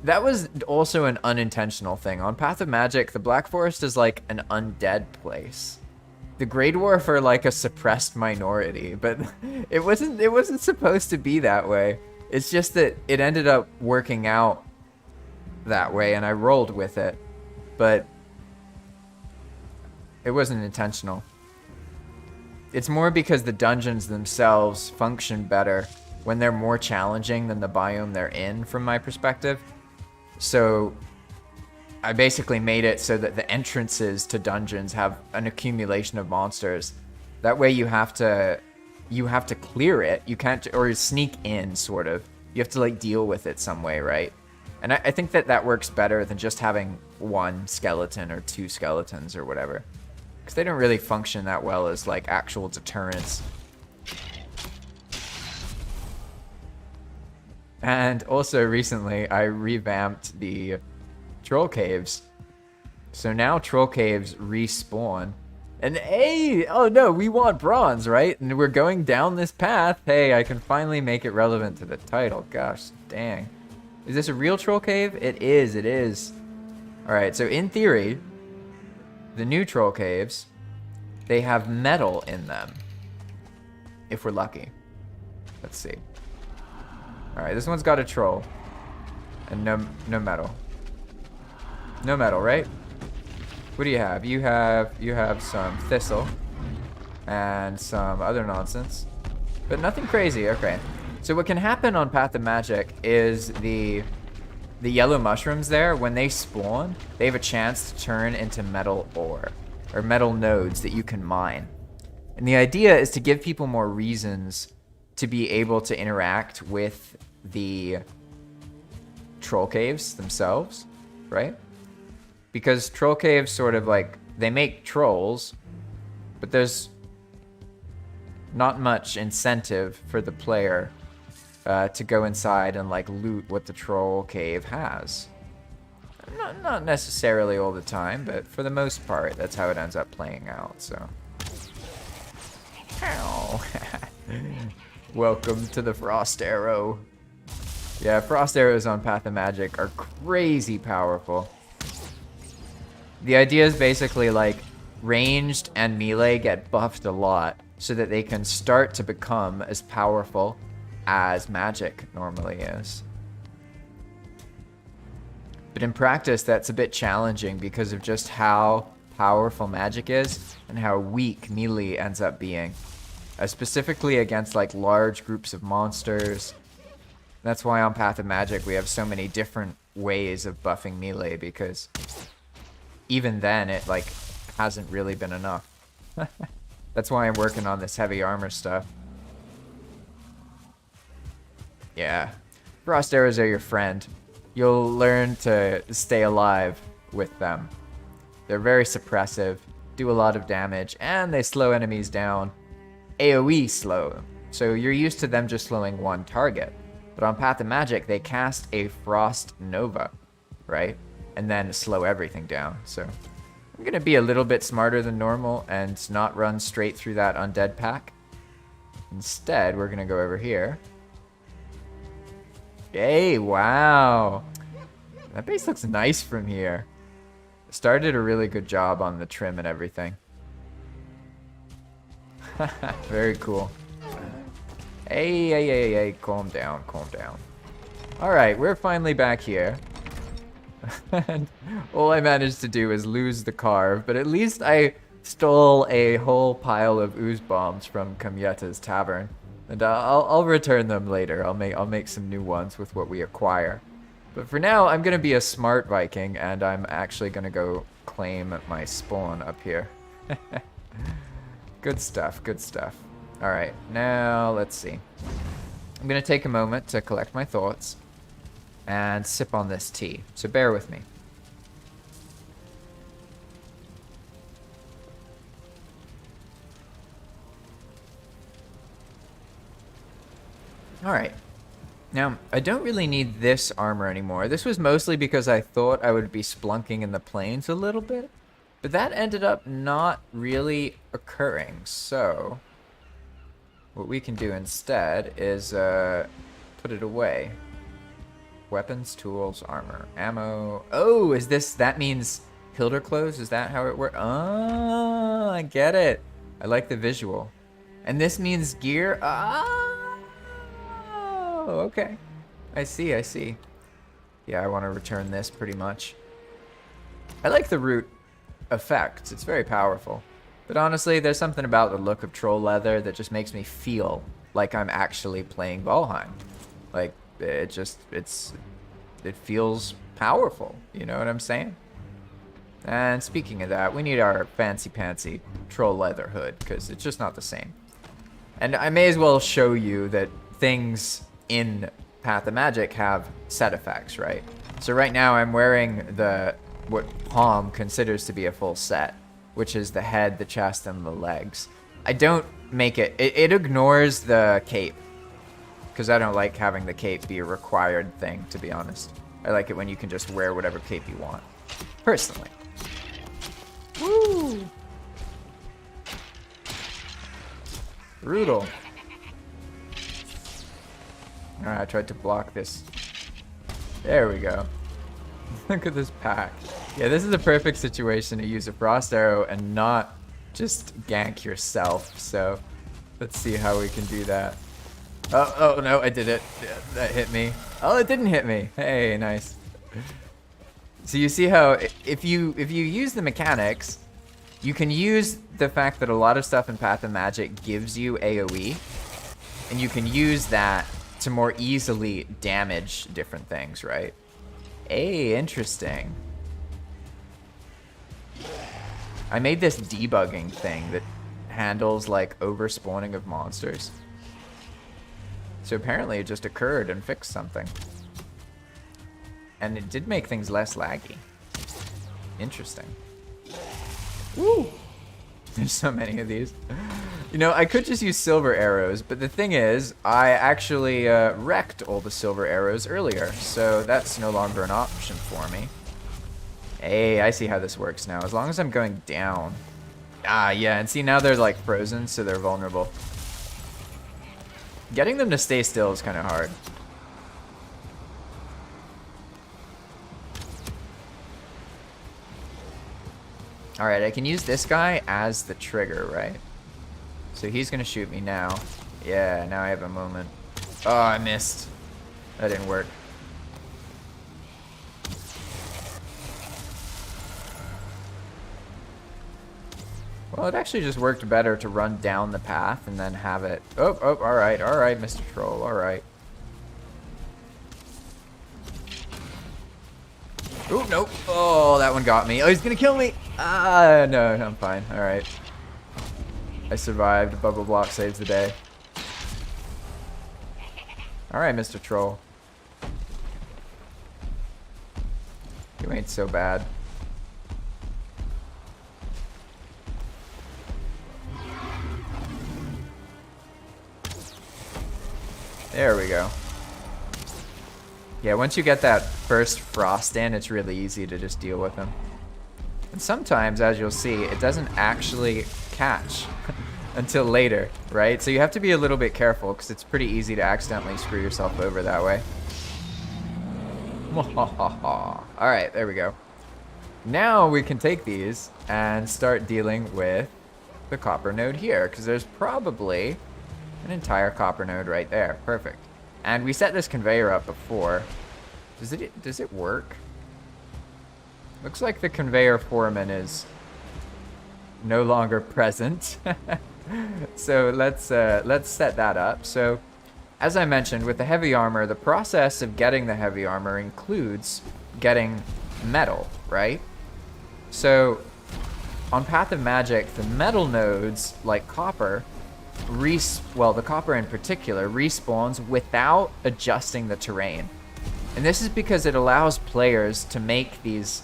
Speaker 1: That was also an unintentional thing. On Path of Magic, the Black Forest is like an undead place. The Grey Dwarf are like a suppressed minority, but it wasn't supposed to be that way. It's just that it ended up working out that way, and I rolled with it. But it wasn't intentional. It's more because the dungeons themselves function better when they're more challenging than the biome they're in, from my perspective. So I basically made it so that the entrances to dungeons have an accumulation of monsters. That way you have to clear it. You can't, or sneak in, sort of. You have to like deal with it some way, right? And I think that works better than just having one skeleton or two skeletons or whatever. Because they don't really function that well as like actual deterrents. And also recently I revamped the troll caves. So now troll caves respawn. And hey, oh no, we want bronze, right? And we're going down this path. Hey, I can finally make it relevant to the title. Gosh, dang. Is this a real troll cave? It is, it is. Alright, so in theory, the new troll caves, they have metal in them. If we're lucky. Let's see. Alright, this one's got a troll. And no metal. No metal, right? What do you have? You have some thistle and some other nonsense, but nothing crazy. Okay. So what can happen on Path of Magic is the yellow mushrooms there, when they spawn, they have a chance to turn into metal ore or metal nodes that you can mine. And the idea is to give people more reasons to be able to interact with the troll caves themselves, right? Because troll caves sort of like, they make trolls, but there's not much incentive for the player to go inside and like loot what the troll cave has. Not necessarily all the time, but for the most part, that's how it ends up playing out, so. Ow. Welcome to the Frost Arrow. Yeah, Frost Arrows on Path of Magic are crazy powerful. The idea is basically like ranged and melee get buffed a lot so that they can start to become as powerful as magic normally is. But in practice, that's a bit challenging because of just how powerful magic is and how weak melee ends up being. Specifically against like large groups of monsters. That's why on Path of Magic we have so many different ways of buffing melee, because even then it like hasn't really been enough. That's why I'm working on this heavy armor stuff. Yeah, Frost Arrows are your friend. You'll learn to stay alive with them. They're very suppressive, do a lot of damage, and they slow enemies down. AoE slow, so you're used to them just slowing one target. But on Path of Magic, they cast a Frost Nova, right? And then slow everything down. So I'm gonna be a little bit smarter than normal and not run straight through that undead pack. Instead, we're gonna go over here. Yay, wow. That base looks nice from here. Star did a really good job on the trim and everything. Very cool. Hey, calm down, calm down. Alright, we're finally back here. And all I managed to do is lose the carve, but at least I stole a whole pile of ooze bombs from Kamyeta's tavern. And I'll return them later. I'll make some new ones with what we acquire. But for now, I'm gonna be a smart Viking, and I'm actually gonna go claim my spawn up here. Good stuff, good stuff. Alright, now let's see. I'm gonna take a moment to collect my thoughts and sip on this tea, so bear with me. Alright. Now, I don't really need this armor anymore. This was mostly because I thought I would be splunking in the plains a little bit, but that ended up not really occurring, so what we can do instead is put it away. Weapons, tools, armor, ammo. Oh, is this, that means Hilder clothes? Is that how it works? Oh, I get it. I like the visual. And this means gear? Oh, okay. I see, I see. Yeah, I want to return this pretty much. I like the root effect. It's very powerful. But honestly, there's something about the look of troll leather that just makes me feel like I'm actually playing Valheim. Like, it feels powerful. You know what I'm saying? And speaking of that, we need our fancy-pantsy troll leather hood, because it's just not the same. And I may as well show you that things in Path of Magic have set effects, right? So right now I'm wearing what Palm considers to be a full set, which is the head, the chest, and the legs. I don't make it ignores the cape, because I don't like having the cape be a required thing, to be honest. I like it when you can just wear whatever cape you want, personally. Woo! Brutal. Alright, I tried to block this. There we go. Look at this pack. Yeah, this is a perfect situation to use a frost arrow and not just gank yourself. So let's see how we can do that. Oh no, I did it. Yeah, that hit me. Oh, it didn't hit me. Hey, nice. So you see how if you use the mechanics, you can use the fact that a lot of stuff in Path of Magic gives you AoE, and you can use that to more easily damage different things, right? Hey, interesting. I made this debugging thing that handles like overspawning of monsters. So apparently it just occurred and fixed something. And it did make things less laggy. Interesting. Woo! There's so many of these. You know, I could just use silver arrows, but the thing is, I actually wrecked all the silver arrows earlier, so that's no longer an option for me. Hey, I see how this works now. As long as I'm going down. Ah, yeah, and see, now they're like frozen, so they're vulnerable. Getting them to stay still is kind of hard. Alright, I can use this guy as the trigger, right? So he's gonna shoot me now. Yeah, now I have a moment. Oh, I missed. That didn't work. Well, it actually just worked better to run down the path and then have it... Oh, alright, Mr. Troll, alright. Oh, nope. Oh, that one got me. Oh, he's gonna kill me. Ah, no, I'm fine. Alright. I survived. Bubble block saves the day. Alright, Mr. Troll. You ain't so bad. There we go. Yeah, once you get that first frost in, it's really easy to just deal with him. And sometimes, as you'll see, it doesn't actually catch until later, right? So you have to be a little bit careful, because it's pretty easy to accidentally screw yourself over that way. Alright, there we go. Now we can take these and start dealing with the copper node here, because there's probably an entire copper node right there. Perfect. And we set this conveyor up before. Does it work? Looks like the conveyor foreman is no longer present. So let's set that up. So as I mentioned, with the heavy armor, the process of getting the heavy armor includes getting metal, right? So on Path of Magic, the metal nodes, like copper, the copper in particular, respawns without adjusting the terrain. And this is because it allows players to make these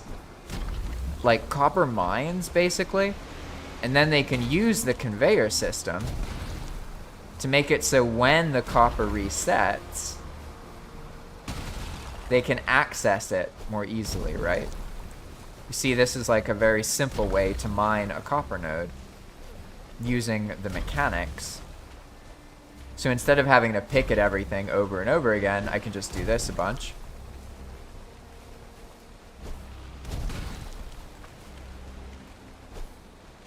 Speaker 1: like copper mines, basically, and then they can use the conveyor system to make it so when the copper resets, they can access it more easily, right? You see, this is like a very simple way to mine a copper node using the mechanics So instead of having to pick at everything over and over again, I can just do this a bunch.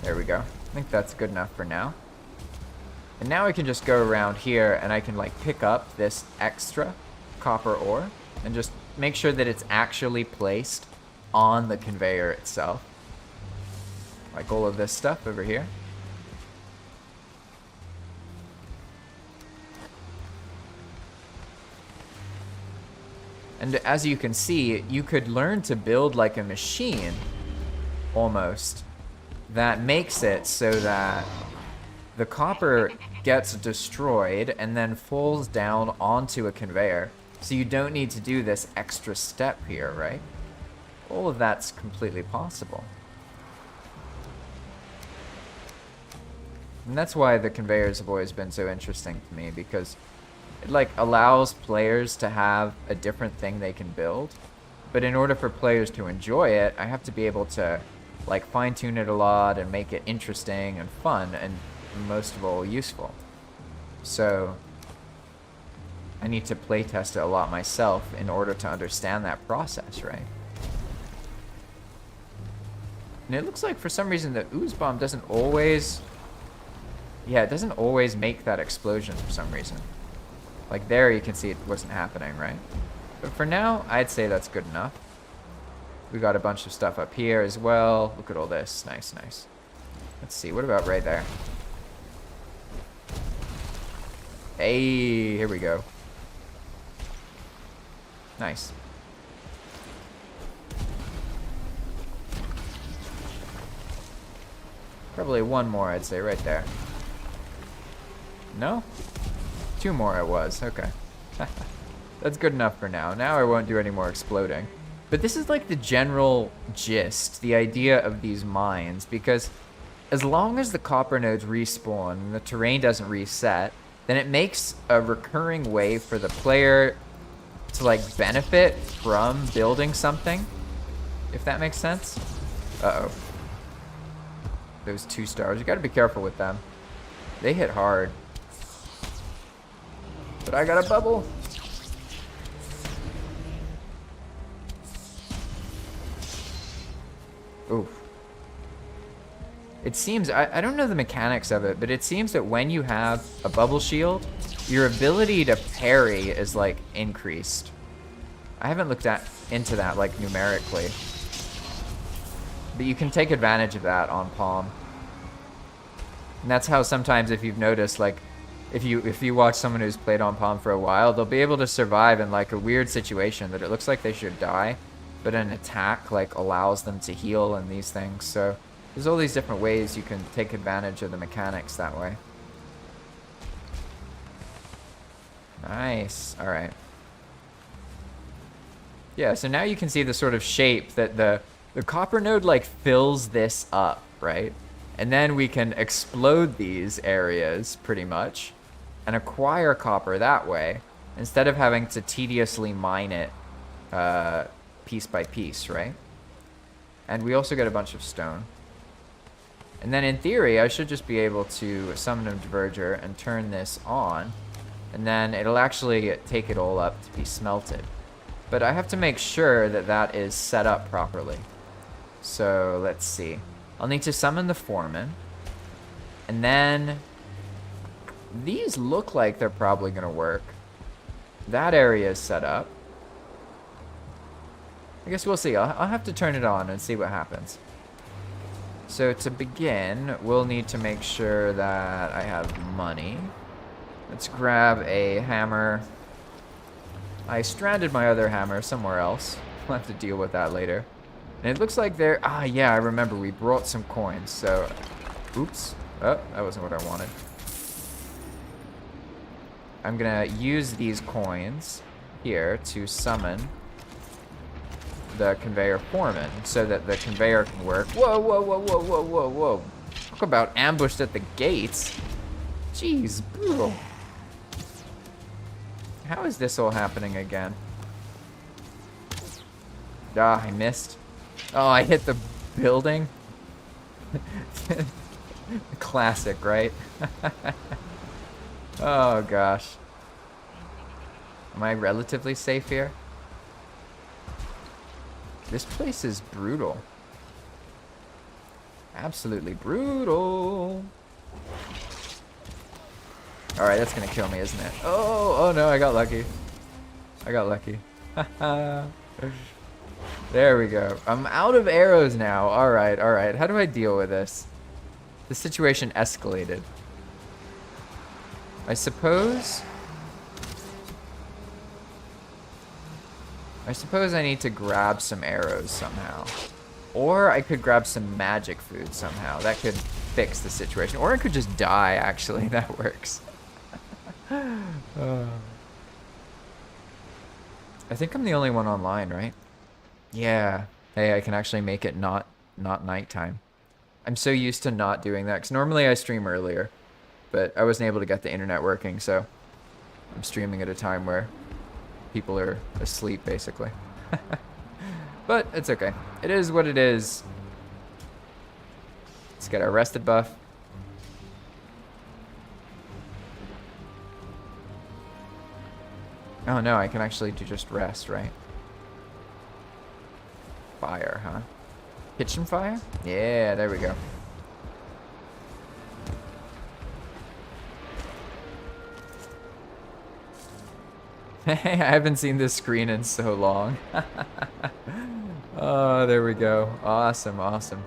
Speaker 1: There we go. I think that's good enough for now. And now I can just go around here and I can like pick up this extra copper ore and just make sure that it's actually placed on the conveyor itself. Like all of this stuff over here. And as you can see, you could learn to build like a machine, almost, that makes it so that the copper gets destroyed and then falls down onto a conveyor. So you don't need to do this extra step here, right? All of that's completely possible. And that's why the conveyors have always been so interesting to me, because it like allows players to have a different thing they can build. But in order for players to enjoy it, I have to be able to like fine tune it a lot and make it interesting and fun and most of all useful. So I need to play test it a lot myself in order to understand that process, right? And it looks like for some reason the ooze bomb doesn't always, yeah, it doesn't always make that explosion for some reason. Like there you can see it wasn't happening, right? But for now, I'd say that's good enough. We got a bunch of stuff up here as well. Look at all this. Nice, nice. Let's see, what about right there? Hey, here we go. Nice. Probably one more, I'd say, right there. No? Two more it was, okay. That's good enough for now. Now I won't do any more exploding. But this is like the general gist, the idea of these mines, because as long as the copper nodes respawn and the terrain doesn't reset, then it makes a recurring way for the player to like benefit from building something, if that makes sense. Uh-oh. Those 2 stars, you gotta be careful with them. They hit hard. But I got a bubble. Oof. It seems, I don't know the mechanics of it, but it seems that when you have a bubble shield, your ability to parry is like increased. I haven't looked into that like numerically. But you can take advantage of that on Palm. And that's how sometimes, if you've noticed, like if you watch someone who's played on Palm for a while, they'll be able to survive in like a weird situation that it looks like they should die, but an attack like allows them to heal and these things. So there's all these different ways you can take advantage of the mechanics that way. Nice. All right. Yeah, so now you can see the sort of shape that the copper node like fills this up, right? And then we can explode these areas pretty much and acquire copper that way instead of having to tediously mine it piece by piece, right? And we also get a bunch of stone. And then in theory, I should just be able to summon a diverger and turn this on, and then it'll actually take it all up to be smelted. But I have to make sure that that is set up properly. So let's see. I'll need to summon the foreman, and then these look like they're probably gonna work. That area is set up. I guess we'll see. I'll have to turn it on and see what happens. So to begin, we'll need to make sure that I have money. Let's grab a hammer. I stranded my other hammer somewhere else. We'll have to deal with that later. And it looks like there... Ah, yeah, I remember. We brought some coins, so... Oops. Oh, that wasn't what I wanted. I'm gonna use these coins here to summon the conveyor foreman so that the conveyor can work. Whoa, whoa, whoa, whoa, whoa, whoa, whoa. Talk about ambushed at the gates. Jeez, brutal. How is this all happening again? Ah, I missed. Oh, I hit the building. Classic, right? Oh gosh. Am I relatively safe here? This place is brutal. Absolutely brutal. Alright, that's gonna kill me, isn't it? Oh no, I got lucky. I got lucky. There we go. I'm out of arrows now. Alright, alright. How do I deal with this? The situation escalated. I suppose I need to grab some arrows somehow. Or I could grab some magic food somehow. That could fix the situation. Or I could just die, actually. That works. I think I'm the only one online, right? Yeah. Hey, I can actually make it not nighttime. I'm so used to not doing that, because normally I stream earlier. But I wasn't able to get the internet working, so I'm streaming at a time where people are asleep, basically. But it's okay. It is what it is. Let's get our rested buff. Oh no, I can actually do just rest, right? Fire, huh? Kitchen fire? Yeah, there we go. I haven't seen this screen in so long. Oh, there we go. Awesome, awesome.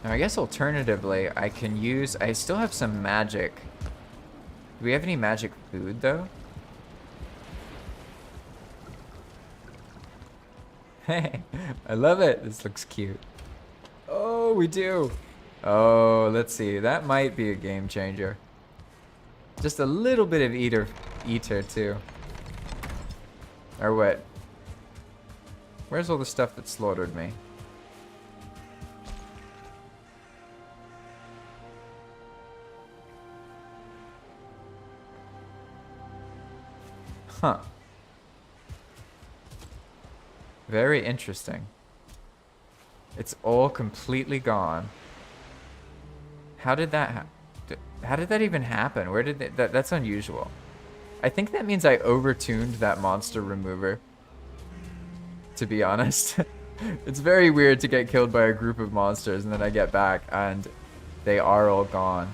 Speaker 1: Now, I guess alternatively, I can use... I still have some magic. Do we have any magic food, though? Hey, I love it. This looks cute. Oh, we do. Oh, let's see. That might be a game changer. Just a little bit of eater, too. Or what? Where's all the stuff that slaughtered me? Huh. Very interesting. It's all completely gone. How did that how did that even happen? Where did that's unusual. I think that means I overtuned that monster remover. To be honest. It's very weird to get killed by a group of monsters and then I get back and they are all gone.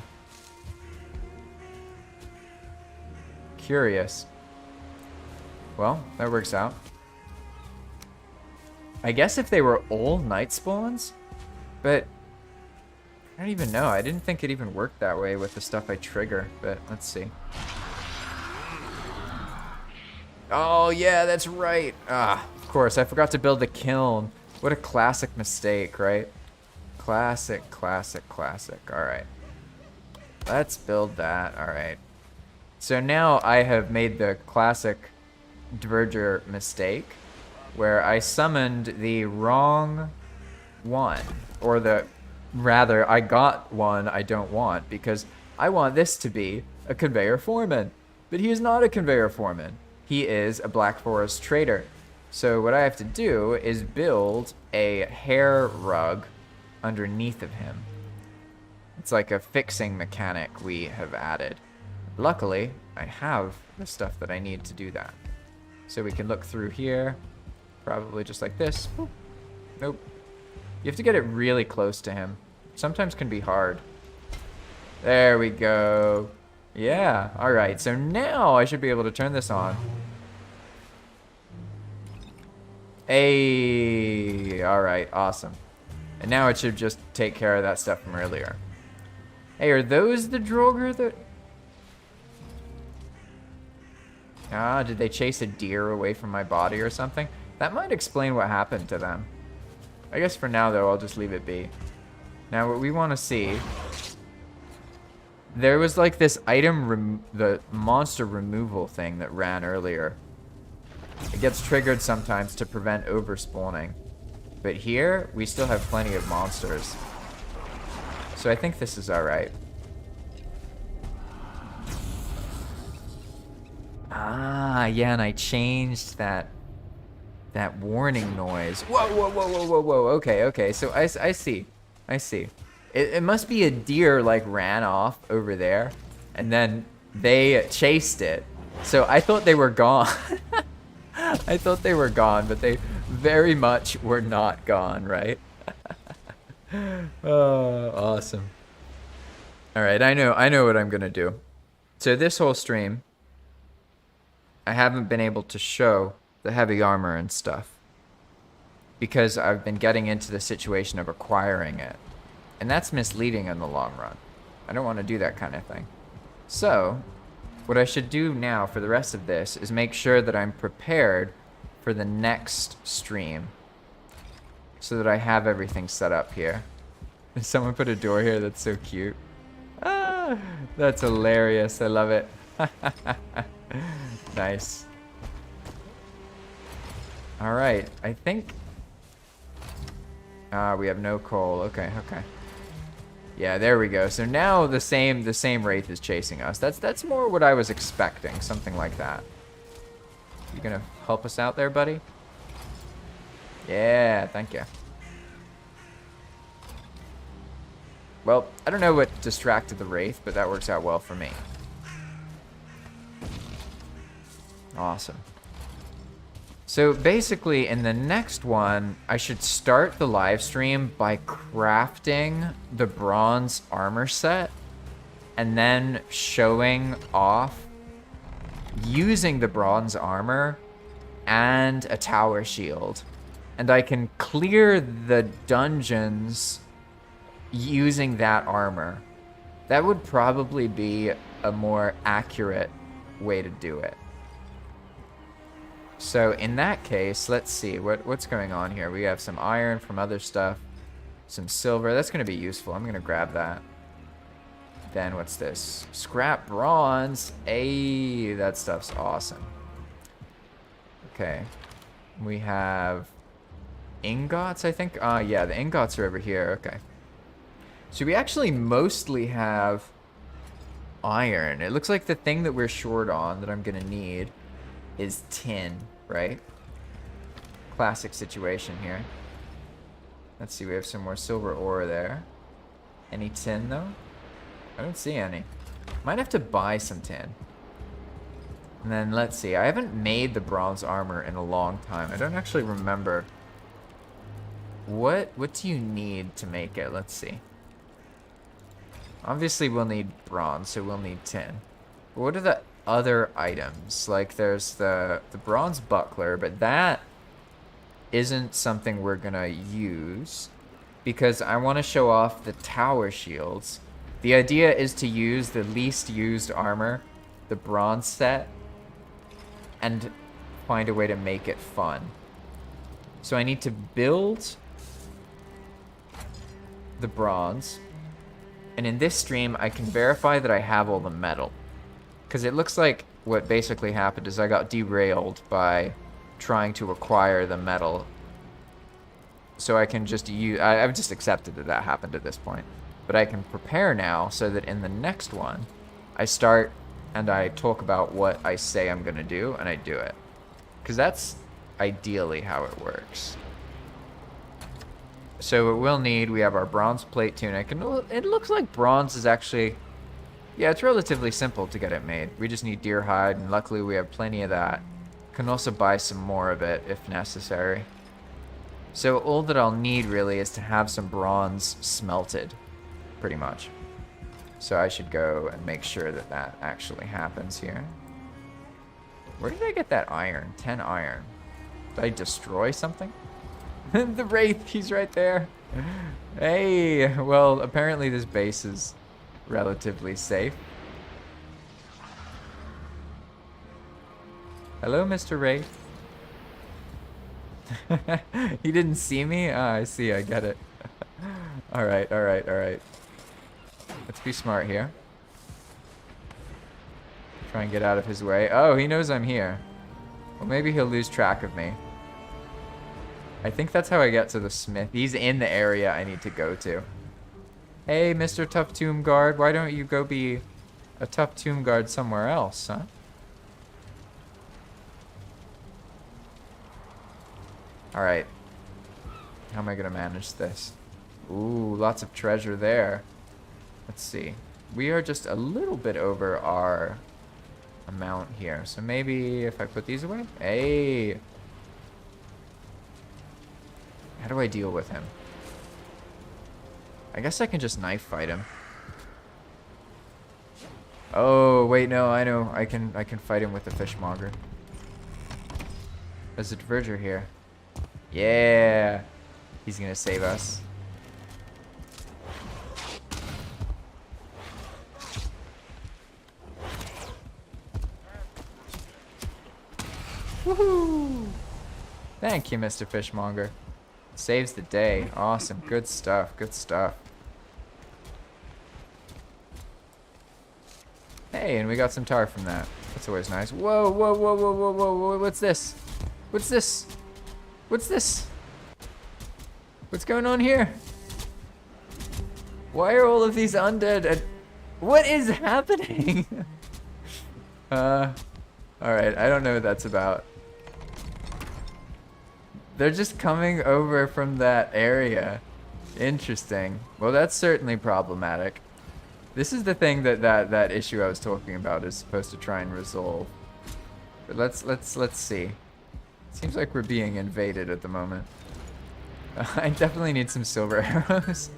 Speaker 1: Curious. Well, that works out. I guess if they were all night spawns, but I don't even know. I didn't think it even worked that way with the stuff I trigger, but let's see. Oh, yeah, that's right. Ah, of course, I forgot to build the kiln. What a classic mistake, right? Classic, classic, classic. All right. Let's build that. All right. So now I have made the classic Diverger mistake where I summoned the wrong one, or rather I got one I don't want, because I want this to be a conveyor foreman, but he is not a conveyor foreman. He is a Black Forest trader. So what I have to do is build a hair rug underneath of him. It's like a fixing mechanic we have added. Luckily, I have the stuff that I need to do that. So we can look through here, probably just like this. Boop. Nope. You have to get it really close to him. Sometimes can be hard. There we go. Yeah, all right. So now I should be able to turn this on. Hey, all right, awesome. And now it should just take care of that stuff from earlier. Hey, are those the Droger that... Ah, did they chase a deer away from my body or something? That might explain what happened to them. I guess for now, though, I'll just leave it be. Now, what we want to see... There was like this item, the monster removal thing that ran earlier. It gets triggered sometimes to prevent overspawning. But here, we still have plenty of monsters. So I think this is alright. Ah, yeah, and I changed that warning noise. Whoa, whoa, whoa, whoa, whoa, whoa. Okay, okay. So I see. I see. It must be a deer, like, ran off over there, and then they chased it. So I thought they were gone. I thought they were gone, but they very much were not gone, right? Oh, awesome. All right, I know what I'm gonna do. So this whole stream, I haven't been able to show the heavy armor and stuff because I've been getting into the situation of acquiring it. And that's misleading in the long run. I don't want to do that kind of thing. So, what I should do now for the rest of this is make sure that I'm prepared for the next stream so that I have everything set up here. Someone put a door here, that's so cute. Ah, that's hilarious, I love it. Nice. All right, I think we have no coal. Okay, okay. Yeah, there we go. So now the same wraith is chasing us. That's more what I was expecting, something like that. You gonna help us out there, buddy? Yeah, thank you. Well, I don't know what distracted the wraith, but that works out well for me. Awesome. So basically, in the next one, I should start the live stream by crafting the bronze armor set and then showing off using the bronze armor and a tower shield. And I can clear the dungeons using that armor. That would probably be a more accurate way to do it. So in that case, let's see what's going on here. We have some iron from other stuff, some silver. That's going to be useful. I'm going to grab that. Then what's this? Scrap bronze. Hey, that stuff's awesome. Okay. We have ingots, I think. Yeah, the ingots are over here. Okay. So we actually mostly have iron. It looks like the thing that we're short on that I'm going to need is tin, right? Classic situation here. Let's see, we have some more silver ore there. Any tin, though? I don't see any. Might have to buy some tin. And then, let's see, I haven't made the bronze armor in a long time. I don't actually remember. What do you need to make it? Let's see. Obviously, we'll need bronze, so we'll need tin. But what are the other items? Like there's the bronze buckler, but that isn't something we're gonna use because I want to show off the tower shields. The idea is to use the least used armor, the bronze set, and find a way to make it fun. So I need to build the bronze, and in this stream I can verify that I have all the metal. Because it looks like what basically happened is I got derailed by trying to acquire the metal. So I can just use... I've just accepted that that happened at this point. But I can prepare now so that in the next one, I start and I talk about what I say I'm going to do, and I do it. Because that's ideally how it works. So what we'll need, we have our bronze plate tunic. And it looks like bronze is actually... Yeah, it's relatively simple to get it made. We just need deer hide, and luckily we have plenty of that. Can also buy some more of it if necessary. So all that I'll need really is to have some bronze smelted, pretty much. So I should go and make sure that that actually happens here. Where did I get that iron? 10 iron. Did I destroy something? The wraith, he's right there. Hey, well, apparently this base is relatively safe. Hello, Mr. Wraith. He didn't see me? Ah, I see, I get it. Alright, alright, alright. Let's be smart here. Try and get out of his way. Oh, he knows I'm here. Well, maybe he'll lose track of me. I think that's how I get to the smith. He's in the area I need to go to. Hey, Mr. Tough Tomb Guard, why don't you go be a tough tomb guard somewhere else, huh? Alright. How am I gonna manage this? Ooh, lots of treasure there. Let's see. We are just a little bit over our amount here. So maybe if I put these away? Hey! How do I deal with him? I guess I can just knife fight him. Oh, wait, no, I know. I can fight him with the fishmonger. There's a diverger here. Yeah! He's gonna save us. Woohoo! Thank you, Mr. Fishmonger. Saves the day. Awesome. Good stuff. Good stuff. Hey, and we got some tar from that. That's always nice. Whoa, whoa, whoa, whoa, whoa, whoa, whoa. What's this? What's this? What's this? What's going on here? Why are all of these undead? What is happening? Alright, I don't know what that's about. They're just coming over from that area. Interesting. Well, that's certainly problematic. This is the thing that issue I was talking about is supposed to try and resolve. But let's see. Seems like we're being invaded at the moment. I definitely need some silver arrows.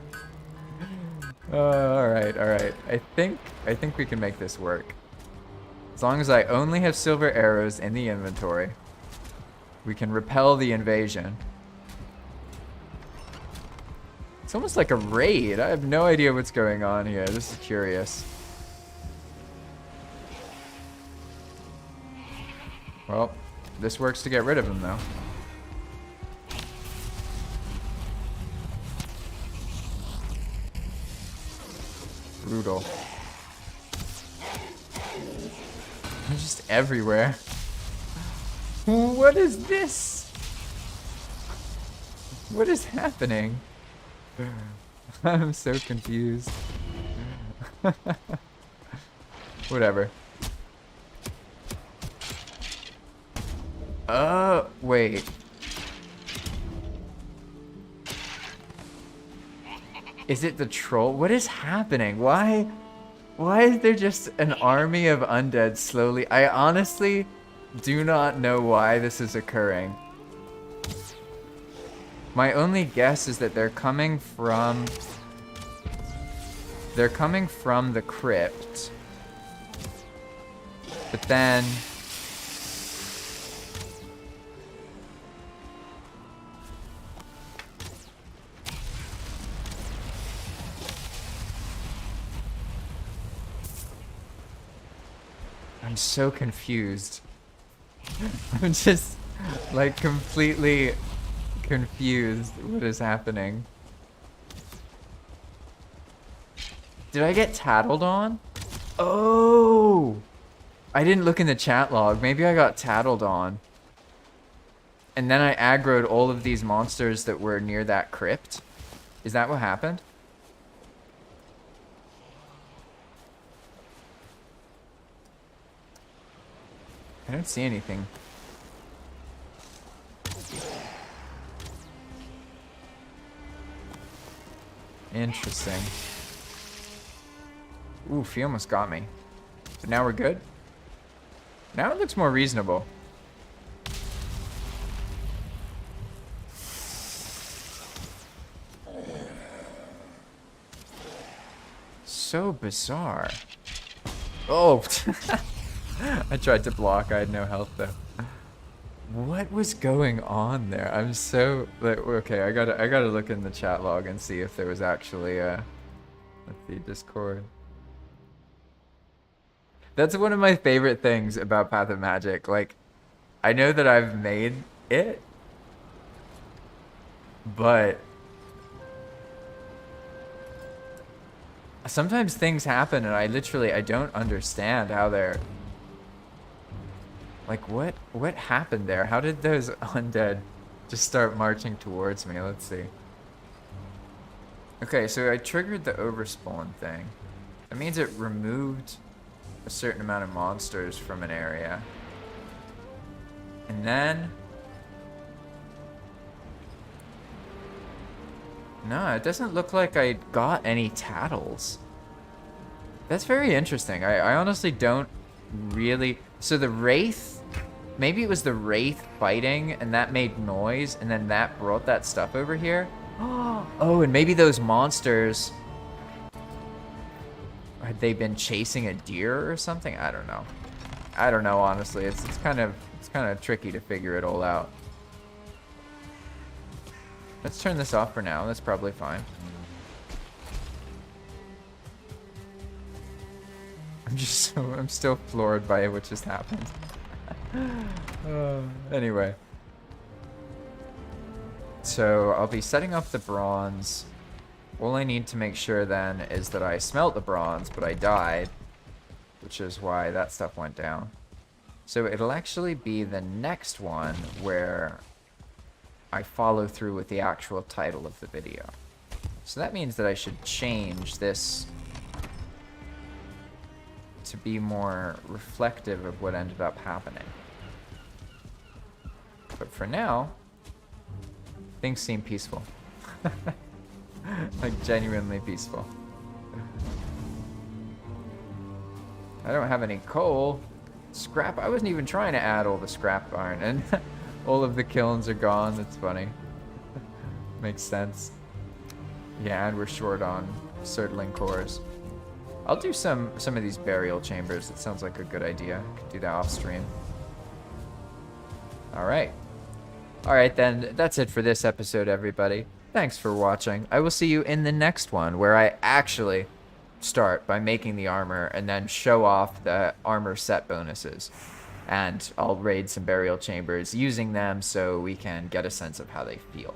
Speaker 1: Alright, alright. I think we can make this work. As long as I only have silver arrows in the inventory, we can repel the invasion. It's almost like a raid. I have no idea what's going on here. This is curious. Well, this works to get rid of him, though. Brutal. They're just everywhere. What is this? What is happening? I'm so confused. Whatever. Wait. Is it the troll? What is happening? Why is there just an army of undead slowly? I honestly do not know why this is occurring. My only guess is that they're coming from the crypt. But then I'm so confused. I'm just like completely confused. What is happening? Did I get tattled on? Oh! I didn't look in the chat log. Maybe I got tattled on. And then I aggroed all of these monsters that were near that crypt. Is that what happened? I don't see anything. Interesting. Oof, he almost got me. But now we're good? Now it looks more reasonable. So bizarre. Oh! I tried to block, I had no health though. What was going on there? I'm so like, okay, I gotta look in the chat log and see if there was actually let's see, Discord. That's one of my favorite things about Path of Magic. Like, I know that I've made it, but sometimes things happen and I don't understand how they're like, what happened there? How did those undead just start marching towards me? Let's see. Okay, so I triggered the overspawn thing. That means it removed a certain amount of monsters from an area. And then... No, it doesn't look like I got any tattles. That's very interesting. I honestly don't really... So the Wraith... Maybe it was the Wraith fighting, and that made noise, and then that brought that stuff over here? Oh, and maybe those monsters... Had they been chasing a deer or something? I don't know. I don't know, honestly. It's kind of tricky to figure it all out. Let's turn this off for now. That's probably fine. I'm still floored by what just happened. Anyway. So I'll be setting up the bronze. All I need to make sure then is that I smelt the bronze, but I died, which is why that stuff went down. So it'll actually be the next one where I follow through with the actual title of the video. So that means that I should change this to be more reflective of what ended up happening. But for now, things seem peaceful. Like genuinely peaceful. I don't have any coal. Scrap, I wasn't even trying to add all the scrap iron, and all of the kilns are gone. That's funny. Makes sense. Yeah, and we're short on Surtling cores. I'll do some of these burial chambers. It sounds like a good idea. Could do that off stream. Alright. Alright then, that's it for this episode, everybody. Thanks for watching. I will see you in the next one, where I actually start by making the armor and then show off the armor set bonuses. And I'll raid some burial chambers using them so we can get a sense of how they feel.